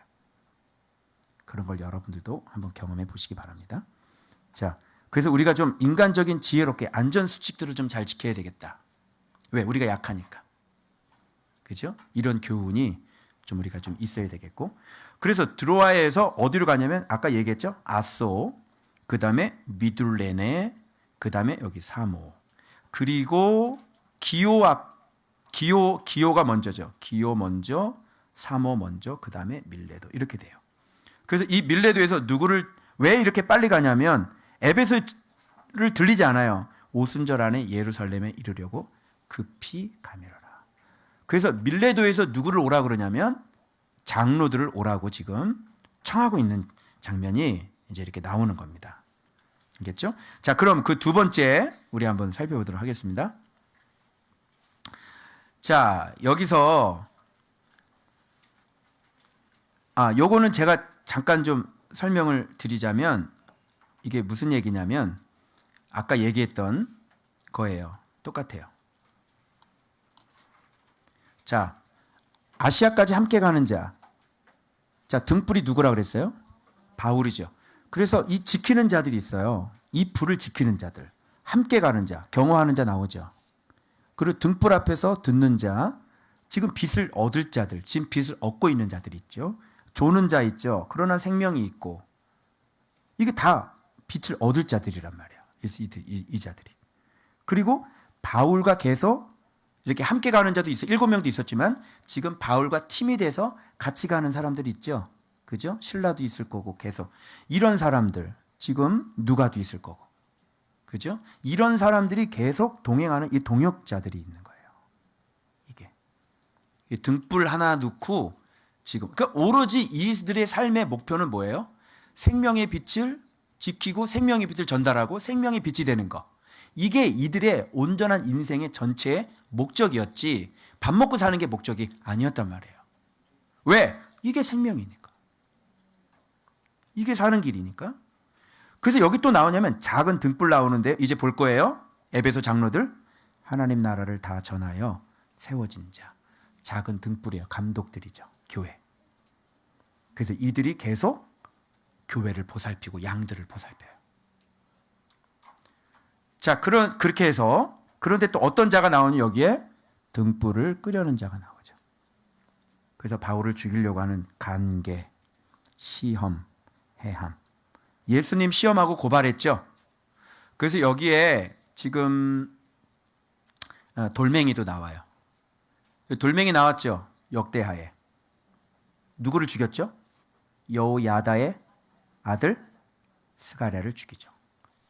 그런 걸 여러분들도 한번 경험해 보시기 바랍니다. 자, 그래서 우리가 좀 인간적인 지혜롭게 안전 수칙들을 좀 잘 지켜야 되겠다. 왜? 우리가 약하니까. 그죠? 이런 교훈이 좀 우리가 좀 있어야 되겠고. 그래서 드로아에서 어디로 가냐면 아까 얘기했죠? 아소, 그 다음에 미둘레네, 그 다음에 여기 사모, 그리고 기요가 먼저죠. 기요 먼저, 사모 먼저, 그 다음에 밀레도 이렇게 돼요. 그래서 이 밀레도에서 누구를 왜 이렇게 빨리 가냐면 에베소를 들리지 않아요. 오순절 안에 예루살렘에 이르려고 급히 가미러라. 그래서 밀레도에서 누구를 오라 그러냐면 장로들을 오라고 지금 청하고 있는 장면이 이제 이렇게 나오는 겁니다. 알겠죠? 자, 그럼 그 두 번째 우리 한번 살펴보도록 하겠습니다. 자, 여기서 요거는 제가 잠깐 좀 설명을 드리자면 이게 무슨 얘기냐면 아까 얘기했던 거예요. 똑같아요. 자, 아시아까지 함께 가는 자. 자, 등불이 누구라 그랬어요? 바울이죠. 그래서 이 지키는 자들이 있어요. 이 불을 지키는 자들. 함께 가는 자, 경호하는 자 나오죠. 그리고 등불 앞에서 듣는 자, 지금 빛을 얻을 자들, 지금 빛을 얻고 있는 자들이 있죠. 조는 자 있죠. 그러나 생명이 있고. 이게 다 빛을 얻을 자들이란 말이에요. 이 자들이. 그리고 바울과 계속 이렇게 함께 가는 자도 있어요. 7명도 있었지만 지금 바울과 팀이 돼서 같이 가는 사람들이 있죠. 그죠? 신라도 있을 거고 계속. 이런 사람들, 지금 누가도 있을 거고. 그죠? 이런 사람들이 계속 동행하는 이 동역자들이 있는 거예요. 이게. 이 등불 하나 놓고 지금. 그러니까 오로지 이들의 삶의 목표는 뭐예요? 생명의 빛을 지키고 생명의 빛을 전달하고 생명의 빛이 되는 거. 이게 이들의 온전한 인생의 전체의 목적이었지 밥 먹고 사는 게 목적이 아니었단 말이에요. 왜? 이게 생명이니까. 이게 사는 길이니까. 그래서 여기 또 나오냐면 작은 등불 나오는데 이제 볼 거예요. 에베소 장로들 하나님 나라를 다 전하여 세워진 자. 작은 등불이에요. 감독들이죠. 교회. 그래서 이들이 계속 교회를 보살피고 양들을 보살펴요. 자, 그렇게 해서 그런데 또 어떤 자가 나오니 여기에 등불을 끄려는 자가 나오죠. 그래서 바울을 죽이려고 하는 간계, 시험, 해함. 예수님 시험하고 고발했죠. 그래서 여기에 지금 돌멩이도 나와요. 돌멩이 나왔죠. 역대하에. 누구를 죽였죠? 여호야다의 아들 스가랴를 죽이죠.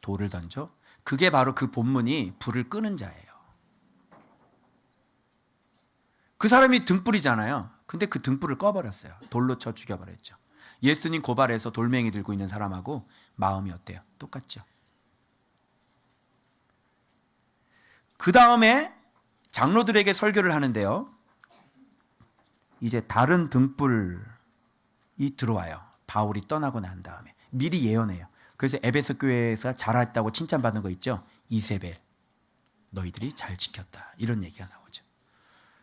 돌을 던져. 그게 바로 그 본문이 불을 끄는 자예요. 그 사람이 등불이잖아요. 근데 그 등불을 꺼버렸어요. 돌로 쳐 죽여버렸죠. 예수님 고발해서 돌멩이 들고 있는 사람하고 마음이 어때요? 똑같죠. 그 다음에 장로들에게 설교를 하는데요. 이제 다른 등불이 들어와요. 바울이 떠나고 난 다음에. 미리 예언해요. 그래서 에베소 교회에서 잘했다고 칭찬받는 거 있죠. 이세벨, 너희들이 잘 지켰다. 이런 얘기가 나오죠.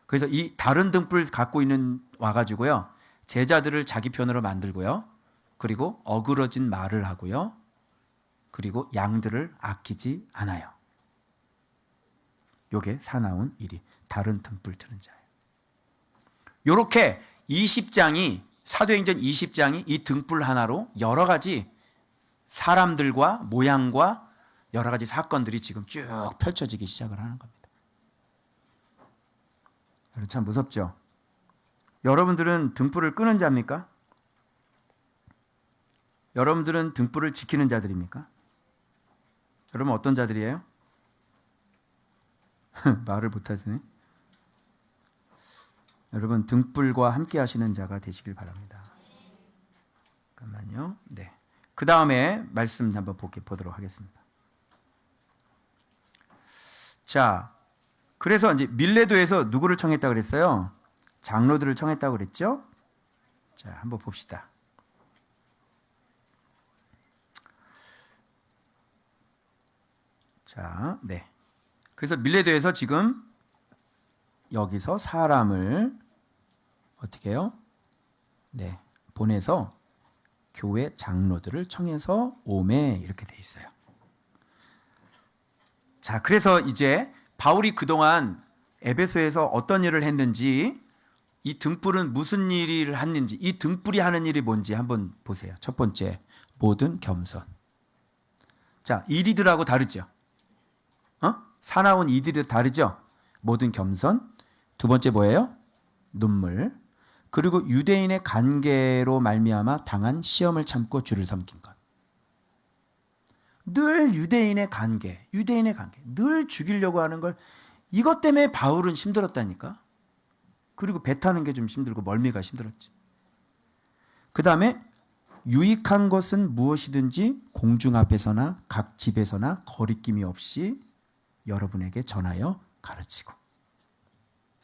그래서 이 다른 등불 갖고 있는 와가지고요. 제자들을 자기 편으로 만들고요. 그리고 어그러진 말을 하고요. 그리고 양들을 아끼지 않아요. 요게 사나운 일이 다른 등불 트는 자예요. 요렇게 20장이 사도행전 20장이 이 등불 하나로 여러 가지 사람들과 모양과 여러 가지 사건들이 지금 쭉 펼쳐지기 시작을 하는 겁니다. 여러분 참 무섭죠? 여러분들은 등불을 끄는 자입니까? 여러분들은 등불을 지키는 자들입니까? 여러분 어떤 자들이에요? 말을 못하시네. 여러분 등불과 함께 하시는 자가 되시길 바랍니다. 잠깐만요. 네. 그 다음에 말씀 한번 보도록 하겠습니다. 자, 그래서 이제 밀레도에서 누구를 청했다고 그랬어요? 장로들을 청했다고 그랬죠? 자, 한번 봅시다. 자, 네. 그래서 밀레도에서 지금 여기서 사람을 어떻게 해요? 네, 보내서 교회 장로들을 청해서 오매 이렇게 돼 있어요. 자, 그래서 이제 바울이 그동안 에베소에서 어떤 일을 했는지, 이 등불은 무슨 일을 했는지, 이 등불이 하는 일이 뭔지 한번 보세요. 첫 번째, 모든 겸손. 자, 이리들하고 다르죠? 사나운 이들이 다르죠? 모든 겸손. 두 번째 뭐예요? 눈물. 그리고 유대인의 관계로 말미암아 당한 시험을 참고 주를 섬긴 것. 늘 유대인의 관계, 늘 죽이려고 하는 걸, 이것 때문에 바울은 힘들었다니까. 그리고 배 타는 게 좀 힘들고 멀미가 힘들었지. 그 다음에 유익한 것은 무엇이든지 공중 앞에서나 각 집에서나 거리낌이 없이 여러분에게 전하여 가르치고.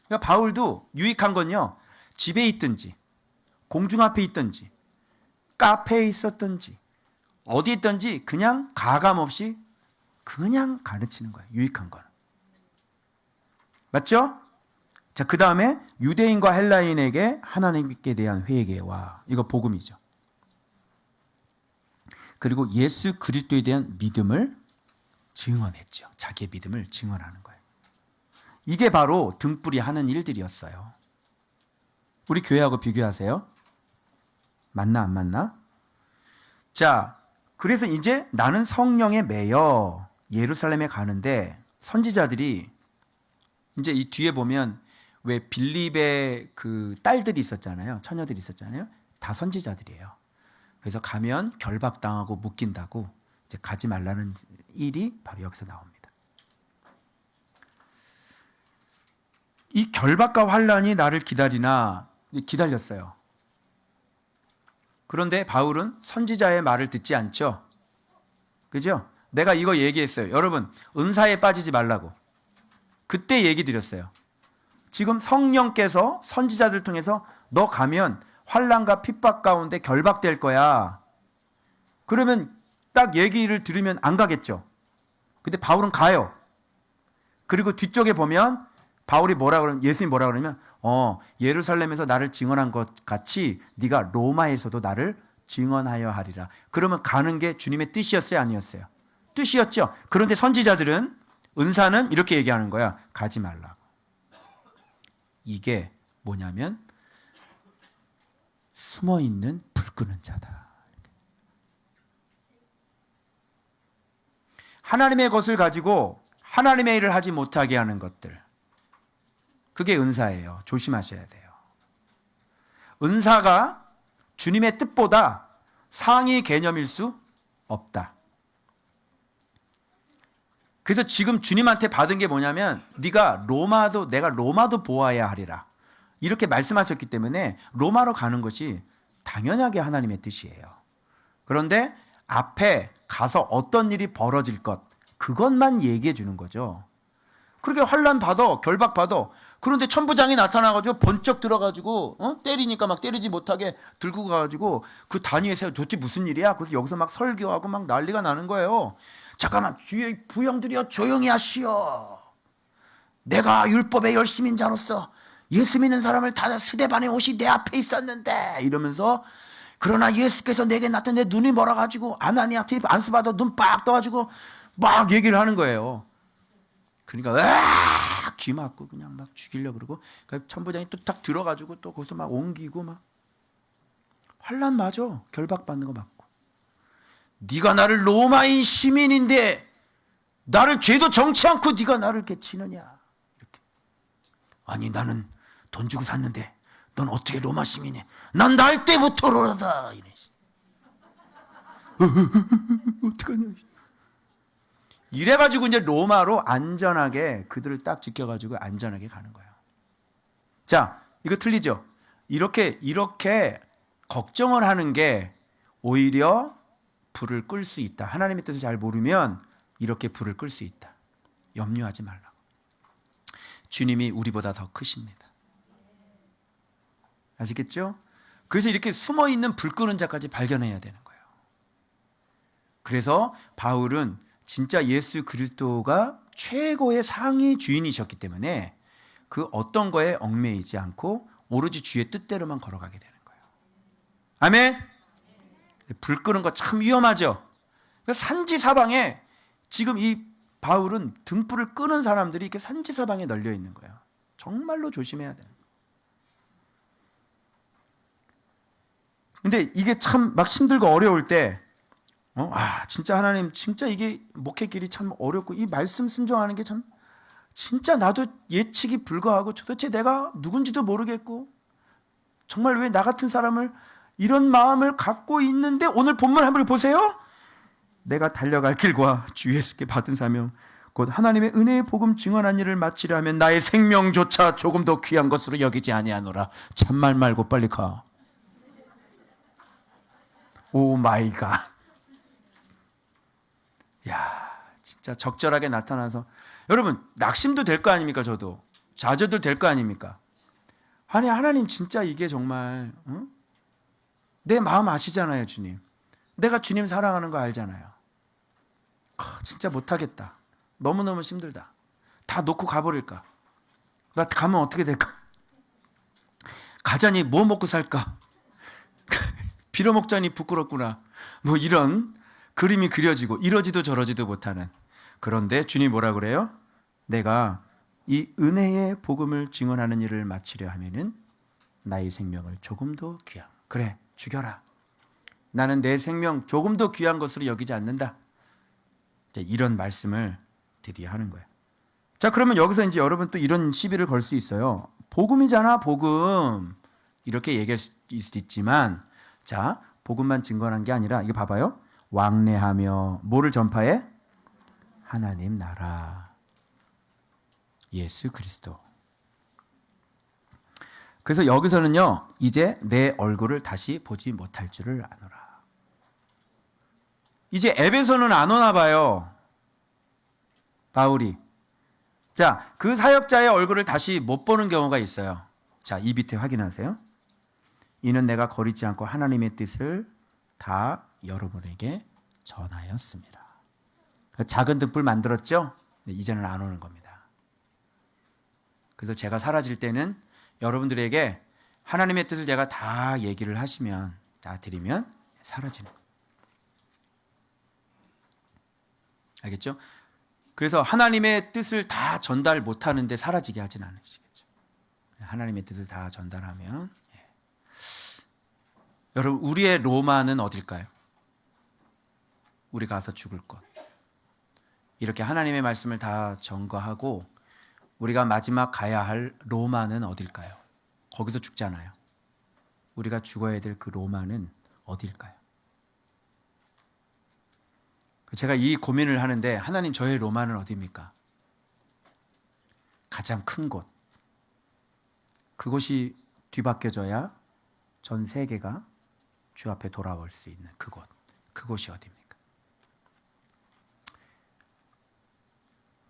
그러니까 바울도 유익한 건요, 집에 있든지 공중 앞에 있든지 카페에 있었든지 어디 있든지 그냥 가감 없이 그냥 가르치는 거예요. 유익한 거는. 맞죠? 자, 그 다음에 유대인과 헬라인에게 하나님께 대한 회개와, 이거 복음이죠. 그리고 예수 그리스도에 대한 믿음을 증언했죠. 자기의 믿음을 증언하는 거예요. 이게 바로 등불이 하는 일들이었어요. 우리 교회하고 비교하세요. 맞나 안 맞나? 자, 그래서 이제 나는 성령에 매여 예루살렘에 가는데, 선지자들이 이제 이 뒤에 보면 왜 빌립의 그 딸들이 있었잖아요. 처녀들이 있었잖아요. 다 선지자들이에요. 그래서 가면 결박당하고 묶인다고 이제 가지 말라는 일이 바로 여기서 나옵니다. 이 결박과 환란이 나를 기다리나, 기다렸어요. 그런데 바울은 선지자의 말을 듣지 않죠. 그죠? 내가 이거 얘기했어요. 여러분, 은사에 빠지지 말라고. 그때 얘기 드렸어요. 지금 성령께서 선지자들 통해서 너 가면 환란과 핍박 가운데 결박될 거야. 그러면 딱 얘기를 들으면 안 가겠죠. 근데 바울은 가요. 그리고 뒤쪽에 보면 바울이 뭐라 그러면, 예수님이 뭐라 그러면, 예루살렘에서 나를 증언한 것 같이 네가 로마에서도 나를 증언하여 하리라. 그러면 가는 게 주님의 뜻이었어요, 아니었어요? 뜻이었죠. 그런데 선지자들은, 은사는 이렇게 얘기하는 거야. 가지 말라고. 이게 뭐냐면 숨어있는 불 끄는 자다. 하나님의 것을 가지고 하나님의 일을 하지 못하게 하는 것들, 그게 은사예요. 조심하셔야 돼요. 은사가 주님의 뜻보다 상위 개념일 수 없다. 그래서 지금 주님한테 받은 게 뭐냐면, 내가 로마도 보아야 하리라, 이렇게 말씀하셨기 때문에 로마로 가는 것이 당연하게 하나님의 뜻이에요. 그런데 앞에 가서 어떤 일이 벌어질 것, 그것만 얘기해 주는 거죠. 그렇게 환난 받아, 결박 받아. 그런데 천부장이 나타나가지고 번쩍 들어가지고 때리니까 막 때리지 못하게 들고 가가지고 그 단위에서 도대체 무슨 일이야? 그래서 여기서 막 설교하고 막 난리가 나는 거예요. 잠깐만, 주의 부형들이여 조용히 하시오. 내가 율법의 열심인 자로서 예수 믿는 사람을 다 스데반의 옷이 내 앞에 있었는데, 이러면서, 그러나 예수께서 내게 나타내 눈이 멀어가지고 아나니아 뒤에 안수받아 눈 빡 떠가지고 막 얘기를 하는 거예요. 그러니까 귀 막고 그냥 막 죽이려고 그러고, 그러니까 천부장이 또 딱 들어가지고 또 거기서 막 옮기고 막. 환난 맞아. 결박받는 거 맞고. 네가 나를 로마인 시민인데 나를 죄도 정치 않고 네가 나를 이렇게 치느냐. 이렇게. 아니, 나는 돈 주고 샀는데 넌 어떻게 로마 시민이야? 난 날 때부터 로마다. 이래. 어떡하냐. 이래가지고 이제 로마로 안전하게 그들을 딱 지켜가지고 안전하게 가는 거예요. 자, 이거 틀리죠? 이렇게 걱정을 하는 게 오히려 불을 끌 수 있다. 하나님의 뜻을 잘 모르면 이렇게 불을 끌 수 있다. 염려하지 말라고. 주님이 우리보다 더 크십니다. 아시겠죠? 그래서 이렇게 숨어있는 불 끄는 자까지 발견해야 되는 거예요. 그래서 바울은 진짜 예수 그리스도가 최고의 상위 주인이셨기 때문에 그 어떤 거에 얽매이지 않고 오로지 주의 뜻대로만 걸어가게 되는 거예요. 아멘? 불 끄는 거 참 위험하죠? 산지 사방에 지금 이 바울은 등불을 끄는 사람들이 이렇게 산지 사방에 널려 있는 거예요. 정말로 조심해야 돼요. 근데 이게 참 막 힘들고 어려울 때 진짜 하나님 진짜 이게 목회길이 참 어렵고 이 말씀 순종하는 게 참 진짜 나도 예측이 불가하고 도대체 내가 누군지도 모르겠고 정말 왜 나 같은 사람을 이런 마음을 갖고 있는데 오늘 본문 한번 보세요. 내가 달려갈 길과 주 예수께 받은 사명 곧 하나님의 은혜의 복음 증언한 일을 마치려 하면 나의 생명조차 조금 더 귀한 것으로 여기지 아니하노라. 참말 말고 빨리 가. 오 마이 갓. 야, 진짜 적절하게 나타나서 여러분 낙심도 될 거 아닙니까? 저도 좌절도 될 거 아닙니까? 아니 하나님 진짜 이게 정말 내 마음 아시잖아요. 주님 내가 주님 사랑하는 거 알잖아요. 진짜 못하겠다. 너무너무 힘들다. 다 놓고 가버릴까? 나 가면 어떻게 될까? 가자니 뭐 먹고 살까? 빌어먹자니 부끄럽구나. 뭐 이런 그림이 그려지고 이러지도 저러지도 못하는. 그런데 주님 뭐라 그래요? 내가 이 은혜의 복음을 증언하는 일을 마치려 하면은 나의 생명을 조금 더 귀한. 그래, 죽여라. 나는 내 생명 조금 더 귀한 것으로 여기지 않는다. 이런 말씀을 드디어 하는 거예요. 자, 그러면 여기서 이제 여러분 또 이런 시비를 걸 수 있어요. 복음이잖아, 복음. 이렇게 얘기할 수 있지만, 자, 복음만 증거한 게 아니라, 이거 봐봐요. 왕래하며, 뭐를 전파해? 하나님 나라. 예수 그리스도. 그래서 여기서는요, 이제 내 얼굴을 다시 보지 못할 줄을 아노라. 이제 에베소는 안 오나 봐요. 바울이. 자, 그 사역자의 얼굴을 다시 못 보는 경우가 있어요. 자, 이 밑에 확인하세요. 이는 내가 거리지 않고 하나님의 뜻을 다 여러분에게 전하였습니다. 작은 등불 만들었죠? 이제는 안 오는 겁니다. 그래서 제가 사라질 때는 여러분들에게 하나님의 뜻을 제가 다 얘기를 하시면, 다 드리면 사라지는 거예요. 알겠죠? 그래서 하나님의 뜻을 다 전달 못하는데 사라지게 하진 않으시겠죠. 하나님의 뜻을 다 전달하면. 여러분, 우리의 로마는 어딜까요? 우리 가서 죽을 것. 이렇게 하나님의 말씀을 다 전거하고 우리가 마지막 가야 할 로마는 어딜까요? 거기서 죽잖아요. 우리가 죽어야 될 그 로마는 어딜까요? 제가 이 고민을 하는데 하나님 저의 로마는 어디입니까? 가장 큰 곳. 그곳이 뒤바뀌어져야 전 세계가 주 앞에 돌아올 수 있는 그곳. 그곳이 어디입니까?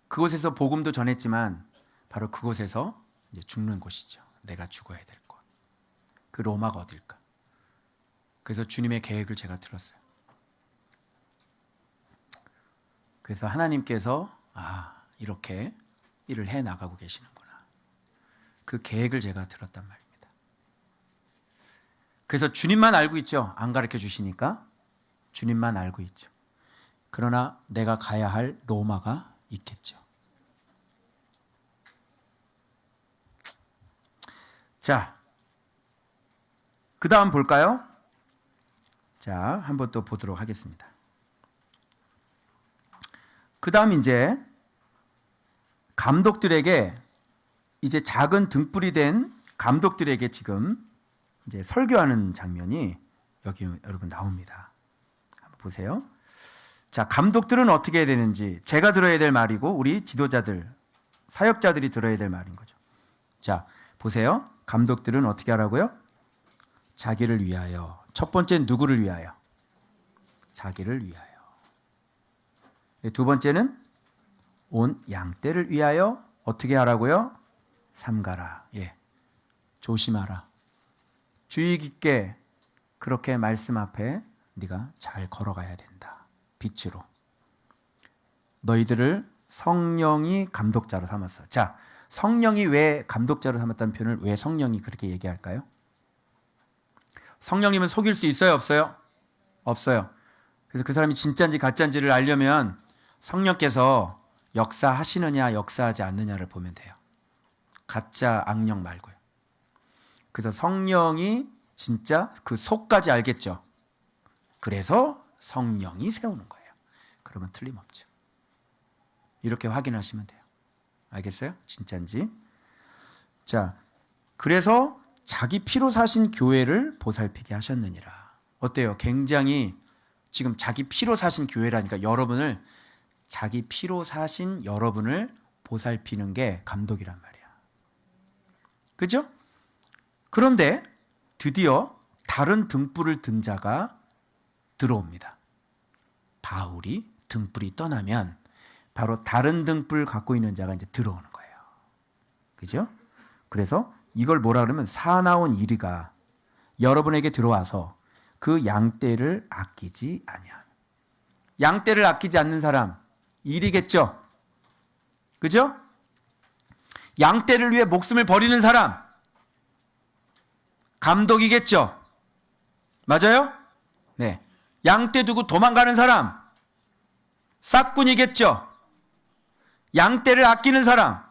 그곳에서 복음도 전했지만 바로 그곳에서 이제 죽는 곳이죠. 내가 죽어야 될 곳. 그 로마가 어딜까? 그래서 주님의 계획을 제가 들었어요. 그래서 하나님께서 이렇게 일을 해 나가고 계시는구나. 그 계획을 제가 들었단 말입니다. 그래서 주님만 알고 있죠. 안 가르쳐 주시니까 주님만 알고 있죠. 그러나 내가 가야 할 로마가 있겠죠. 자, 그 다음 볼까요? 자, 한번 또 보도록 하겠습니다. 그 다음 이제 감독들에게, 이제 작은 등불이 된 감독들에게 지금 이제 설교하는 장면이 여기 여러분 나옵니다. 한번 보세요. 자, 감독들은 어떻게 해야 되는지 제가 들어야 될 말이고 우리 지도자들, 사역자들이 들어야 될 말인 거죠. 자, 보세요. 감독들은 어떻게 하라고요? 자기를 위하여. 첫 번째는 누구를 위하여? 자기를 위하여. 두 번째는 온 양떼를 위하여 어떻게 하라고요? 삼가라. 예. 조심하라. 주의 깊게 그렇게 말씀 앞에 네가 잘 걸어가야 된다. 빛으로. 너희들을 성령이 감독자로 삼았어. 자, 성령이 왜 감독자로 삼았다는 표현을 왜 성령이 그렇게 얘기할까요? 성령님은 속일 수 있어요? 없어요? 없어요. 그래서 그 사람이 진짜인지 가짜인지를 알려면 성령께서 역사하시느냐 역사하지 않느냐를 보면 돼요. 가짜 악령 말고요. 그래서 성령이 진짜 그 속까지 알겠죠. 그래서 성령이 세우는 거예요. 그러면 틀림없죠. 이렇게 확인하시면 돼요. 알겠어요? 진짜인지. 자, 그래서 자기 피로 사신 교회를 보살피게 하셨느니라. 어때요? 굉장히 지금 자기 피로 사신 교회라니까 여러분을, 자기 피로 사신 여러분을 보살피는 게 감독이란 말이야. 그죠? 그런데 드디어 다른 등불을 든 자가 들어옵니다. 바울이 등불이 떠나면 바로 다른 등불 갖고 있는 자가 이제 들어오는 거예요. 그죠? 그래서 이걸 뭐라 그러면 사나운 이리가 여러분에게 들어와서 그 양떼를 아끼지 아니함. 양떼를 아끼지 않는 사람 이리겠죠? 그죠? 양떼를 위해 목숨을 버리는 사람 감독이겠죠? 맞아요? 네. 양떼 두고 도망가는 사람 싹군이겠죠? 양떼를 아끼는 사람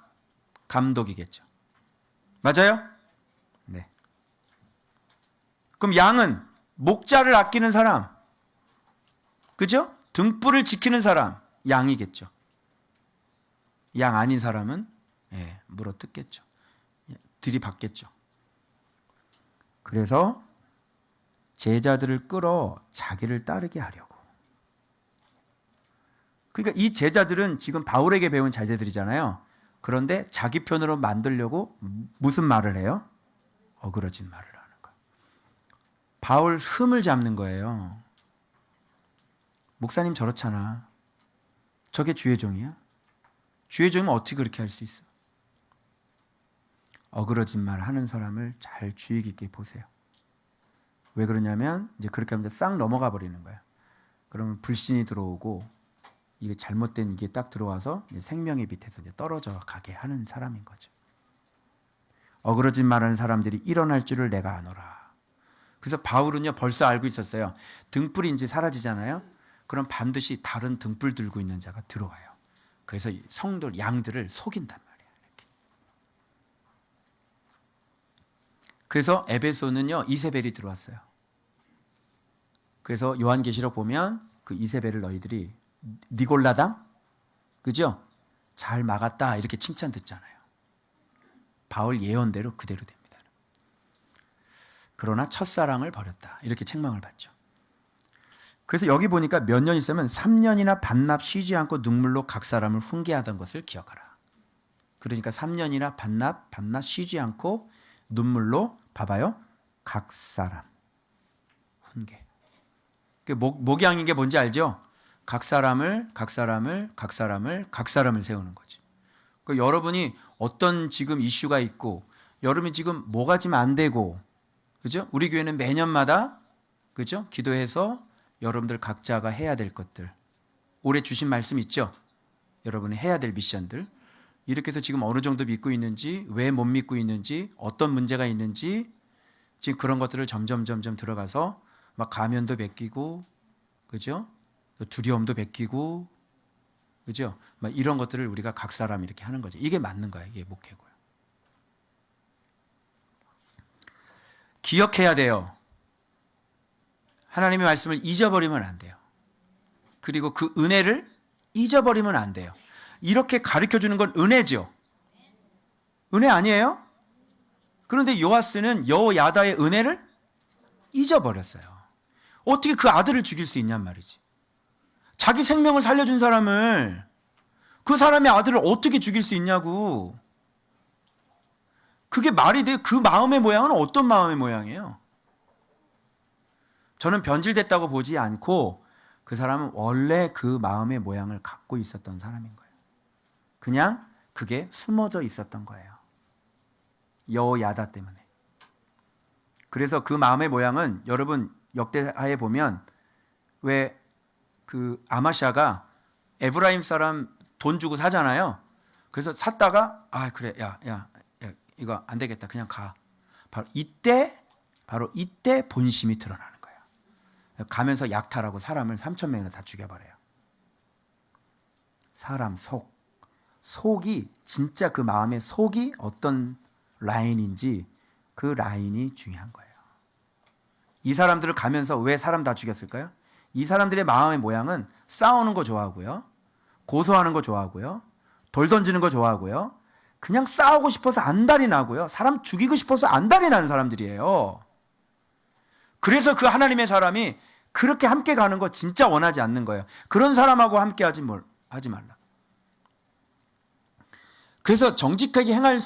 감독이겠죠. 맞아요? 네. 그럼 양은 목자를 아끼는 사람, 그죠? 등불을 지키는 사람 양이겠죠. 양 아닌 사람은 물어 뜯겠죠. 들이받겠죠. 그래서 제자들을 끌어 자기를 따르게 하려고. 그러니까 이 제자들은 지금 바울에게 배운 제자들이잖아요. 그런데 자기 편으로 만들려고 무슨 말을 해요? 어그러진 말을 하는 거예요. 바울 흠을 잡는 거예요. 목사님 저렇잖아. 저게 주의 종이야? 주의 종이면 어떻게 그렇게 할 수 있어? 어그러진 말 하는 사람을 잘 주의 깊게 보세요. 왜 그러냐면 이제 그렇게 하면 싹 넘어가 버리는 거예요. 그러면 불신이 들어오고 이게 잘못된 이게 딱 들어와서 이제 생명의 밑에서 이제 떨어져 가게 하는 사람인 거죠. 어그러진 말하는 사람들이 일어날 줄을 내가 아노라. 그래서 바울은요 벌써 알고 있었어요. 등불이 이제 사라지잖아요. 그럼 반드시 다른 등불 들고 있는 자가 들어와요. 그래서 성도 양들을 속인단 말이에요. 이렇게. 그래서 에베소는요 이세벨이 들어왔어요. 그래서 요한계시록 보면 그 이세벨을 너희들이 니골라당? 그죠? 잘 막았다 이렇게 칭찬 듣잖아요. 바울 예언대로 그대로 됩니다. 그러나 첫사랑을 버렸다 이렇게 책망을 받죠. 그래서 여기 보니까 몇 년 있으면 3년이나 반납 쉬지 않고 눈물로 각 사람을 훈계하던 것을 기억하라. 그러니까 3년이나 반납 쉬지 않고 눈물로 봐봐요. 각 사람 훈계. 목양인 게 뭔지 알죠? 각 사람을 세우는 거지. 그러니까 여러분이 어떤 지금 이슈가 있고, 여러분이 지금 뭐가 지금 안 되고, 그죠? 우리 교회는 매년마다, 그죠? 기도해서 여러분들 각자가 해야 될 것들, 올해 주신 말씀 있죠? 여러분이 해야 될 미션들, 이렇게 해서 지금 어느 정도 믿고 있는지, 왜 못 믿고 있는지, 어떤 문제가 있는지, 지금 그런 것들을 점점 들어가서 막 가면도 벗기고, 그죠? 두려움도 벗기고, 그죠? 막 이런 것들을 우리가 각 사람 이렇게 하는 거죠. 이게 맞는 거예요. 이게 목회고요. 기억해야 돼요. 하나님의 말씀을 잊어버리면 안 돼요. 그리고 그 은혜를 잊어버리면 안 돼요. 이렇게 가르쳐주는 건 은혜죠. 은혜 아니에요? 그런데 요아스는 여호야다의 은혜를 잊어버렸어요. 어떻게 그 아들을 죽일 수 있냔 말이지. 자기 생명을 살려준 사람을, 그 사람의 아들을 어떻게 죽일 수 있냐고. 그게 말이 돼? 그 마음의 모양은 어떤 마음의 모양이에요? 저는 변질됐다고 보지 않고 그 사람은 원래 그 마음의 모양을 갖고 있었던 사람인 거예요. 그냥 그게 숨어져 있었던 거예요. 여호야다 때문에. 그래서 그 마음의 모양은 여러분 역대하에 보면 왜 그 아마샤가 에브라임 사람 돈 주고 사잖아요. 그래서 샀다가 그래 야 이거 안 되겠다 그냥 가. 바로 이때 본심이 드러나는 거예요. 가면서 약탈하고 사람을 3,000명이나 다 죽여버려요. 사람 속이 진짜 그 마음의 속이 어떤 라인인지 그 라인이 중요한 거예요. 이 사람들을 가면서 왜 사람 다 죽였을까요? 이 사람들의 마음의 모양은 싸우는 거 좋아하고요, 고소하는 거 좋아하고요, 돌 던지는 거 좋아하고요, 그냥 싸우고 싶어서 안달이 나고요, 사람 죽이고 싶어서 안달이 나는 사람들이에요. 그래서 그 하나님의 사람이 그렇게 함께 가는 거 진짜 원하지 않는 거예요. 그런 사람하고 함께 하지 말라. 그래서 정직하게 행할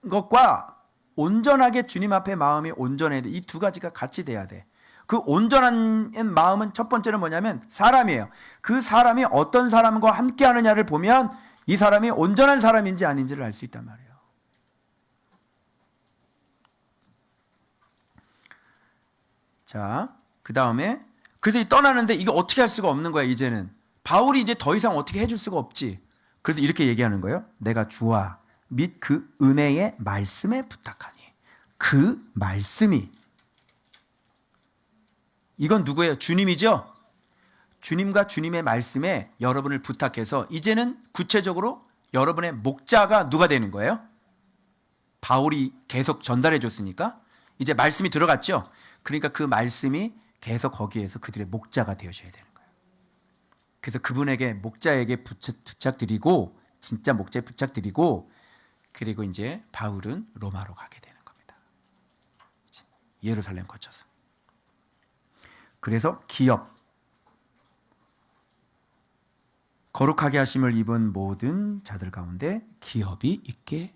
것과 온전하게 주님 앞에 마음이 온전해야 돼. 이 두 가지가 같이 돼야 돼. 그 온전한 마음은 첫 번째는 뭐냐면 사람이에요. 그 사람이 어떤 사람과 함께 하느냐를 보면 이 사람이 온전한 사람인지 아닌지를 알 수 있단 말이에요. 자, 그 다음에 그래서 떠나는데 이거 어떻게 할 수가 없는 거야. 이제는 바울이 이제 더 이상 어떻게 해줄 수가 없지. 그래서 이렇게 얘기하는 거예요. 내가 주와 및 그 은혜의 말씀에 부탁하니. 그 말씀이, 이건 누구예요? 주님이죠. 주님과 주님의 말씀에 여러분을 부탁해서 이제는 구체적으로 여러분의 목자가 누가 되는 거예요? 바울이 계속 전달해 줬으니까 이제 말씀이 들어갔죠. 그러니까 그 말씀이 계속 거기에서 그들의 목자가 되어줘야 되는 거예요. 그래서 그분에게 목자에게 부탁드리고, 진짜 목자에 부탁드리고, 그리고 이제 바울은 로마로 가게 되는 겁니다. 예루살렘 거쳐서. 그래서 기업, 거룩하게 하심을 입은 모든 자들 가운데 기업이 있게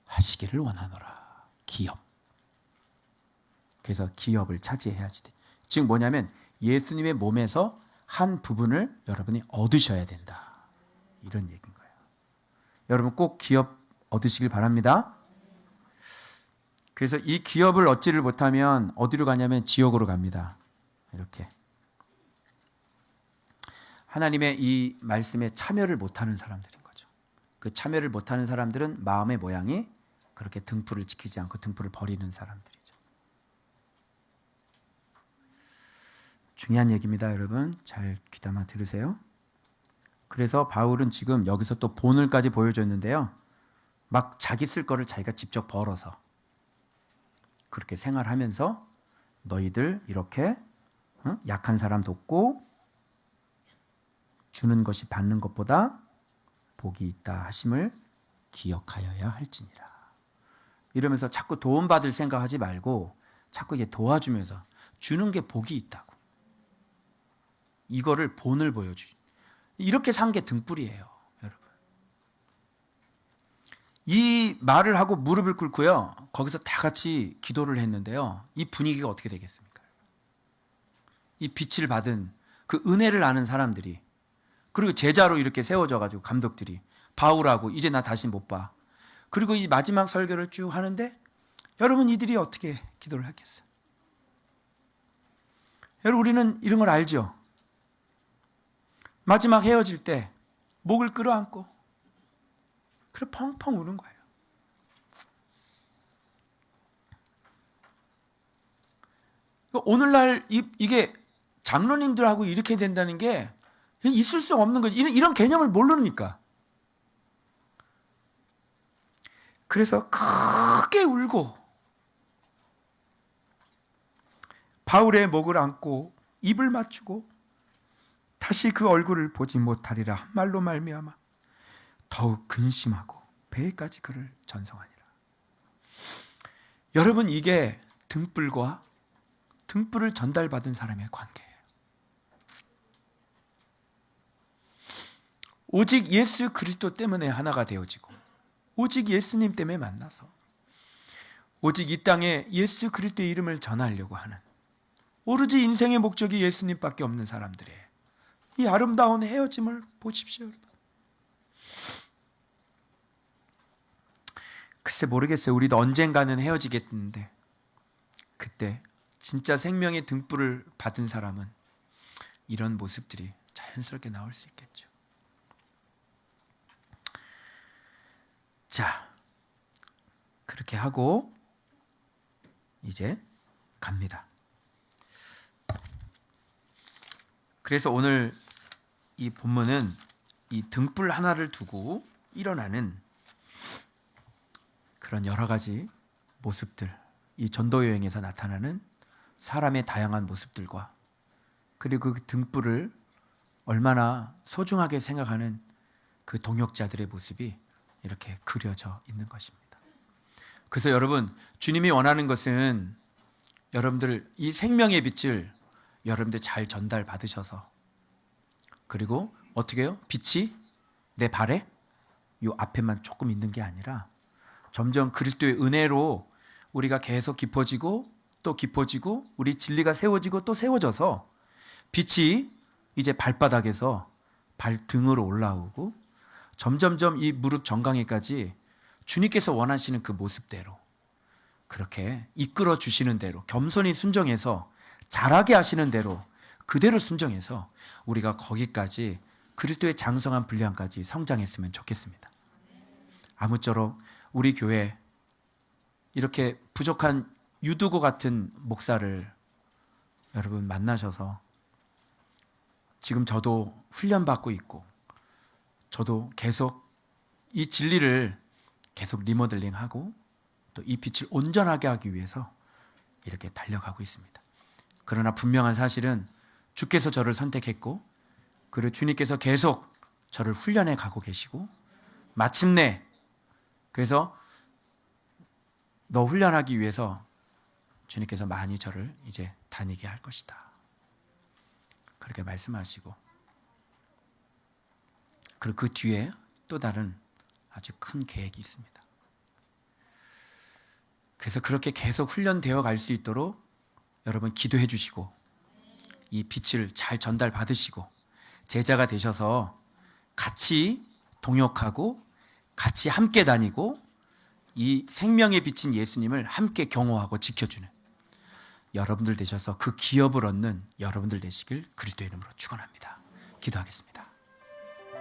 하시기를 원하노라. 기업. 그래서 기업을 차지해야지 돼. 즉 뭐냐면 예수님의 몸에서 한 부분을 여러분이 얻으셔야 된다. 이런 얘기인 거예요. 여러분 꼭 기업 얻으시길 바랍니다. 그래서 이 기업을 얻지를 못하면 어디로 가냐면 지옥으로 갑니다. 이렇게. 하나님의 이 말씀에 참여를 못하는 사람들인 거죠. 그 참여를 못하는 사람들은 마음의 모양이 그렇게 등불을 지키지 않고 등불을 버리는 사람들이죠. 중요한 얘기입니다, 여러분. 잘 귀담아 들으세요. 그래서 바울은 지금 여기서 또 본을까지 보여줬는데요. 막 자기 쓸 거를 자기가 직접 벌어서 그렇게 생활하면서 너희들 이렇게 약한 사람 돕고 주는 것이 받는 것보다 복이 있다 하심을 기억하여야 할지니라. 이러면서 자꾸 도움받을 생각하지 말고 자꾸 이게 도와주면서 주는 게 복이 있다고. 이거를 본을 보여주. 이렇게 산 게 등불이에요, 여러분. 이 말을 하고 무릎을 꿇고요. 거기서 다 같이 기도를 했는데요. 이 분위기가 어떻게 되겠습니까? 이 빛을 받은 그 은혜를 아는 사람들이, 그리고 제자로 이렇게 세워져가지고 감독들이 바울하고 이제 나 다시 못 봐. 그리고 이 마지막 설교를 쭉 하는데 여러분 이들이 어떻게 기도를 하겠어요? 여러분 우리는 이런 걸 알죠? 마지막 헤어질 때 목을 끌어안고 그래 펑펑 우는 거예요. 오늘날 이게 장로님들하고 이렇게 된다는 게 있을 수 없는 거죠. 이런 개념을 모르니까. 그래서 크게 울고 바울의 목을 안고 입을 맞추고 다시 그 얼굴을 보지 못하리라 한 말로 말미암아 더욱 근심하고 배에까지 그를 전성하니라. 여러분 이게 등불과 등불을 전달받은 사람의 관계예요. 오직 예수 그리스도 때문에 하나가 되어지고, 오직 예수님 때문에 만나서, 오직 이 땅에 예수 그리스도의 이름을 전하려고 하는, 오로지 인생의 목적이 예수님밖에 없는 사람들의 이 아름다운 헤어짐을 보십시오. 글쎄 모르겠어요. 우리도 언젠가는 헤어지겠는데, 그때 진짜 생명의 등불을 받은 사람은 이런 모습들이 자연스럽게 나올 수 있겠죠. 자, 그렇게 하고 이제 갑니다. 그래서 오늘 이 본문은 이 등불 하나를 두고 일어나는 그런 여러 가지 모습들, 이 전도 여행에서 나타나는 사람의 다양한 모습들과, 그리고 그 등불을 얼마나 소중하게 생각하는 그 동역자들의 모습이 이렇게 그려져 있는 것입니다. 그래서 여러분, 주님이 원하는 것은 여러분들 이 생명의 빛을 여러분들 잘 전달 받으셔서, 그리고 어떻게 해요? 빛이 내 발에 요 앞에만 조금 있는 게 아니라 점점 그리스도의 은혜로 우리가 계속 깊어지고 또 깊어지고, 우리 진리가 세워지고 또 세워져서 빛이 이제 발바닥에서 발등으로 올라오고, 점점점 이 무릎 정강이까지 주님께서 원하시는 그 모습대로, 그렇게 이끌어 주시는 대로, 겸손히 순종해서 자라게 하시는 대로 그대로 순종해서 우리가 거기까지 그리스도의 장성한 분량까지 성장했으면 좋겠습니다. 아무쪼록 우리 교회 이렇게 부족한 유두고 같은 목사를 여러분 만나셔서, 지금 저도 훈련받고 있고 저도 계속 이 진리를 계속 리모델링하고 또 이 빛을 온전하게 하기 위해서 이렇게 달려가고 있습니다. 그러나 분명한 사실은 주께서 저를 선택했고, 그리고 주님께서 계속 저를 훈련해 가고 계시고, 마침내 그래서 너 훈련하기 위해서 주님께서 많이 저를 이제 다니게 할 것이다, 그렇게 말씀하시고, 그리고 그 뒤에 또 다른 아주 큰 계획이 있습니다. 그래서 그렇게 계속 훈련되어 갈 수 있도록 여러분 기도해 주시고, 이 빛을 잘 전달 받으시고 제자가 되셔서 같이 동역하고 같이 함께 다니고 이 생명에 비친 예수님을 함께 경호하고 지켜주는 여러분들 되셔서 그 기업을 얻는 여러분들 되시길 그리스도의 이름으로 축원합니다. 기도하겠습니다.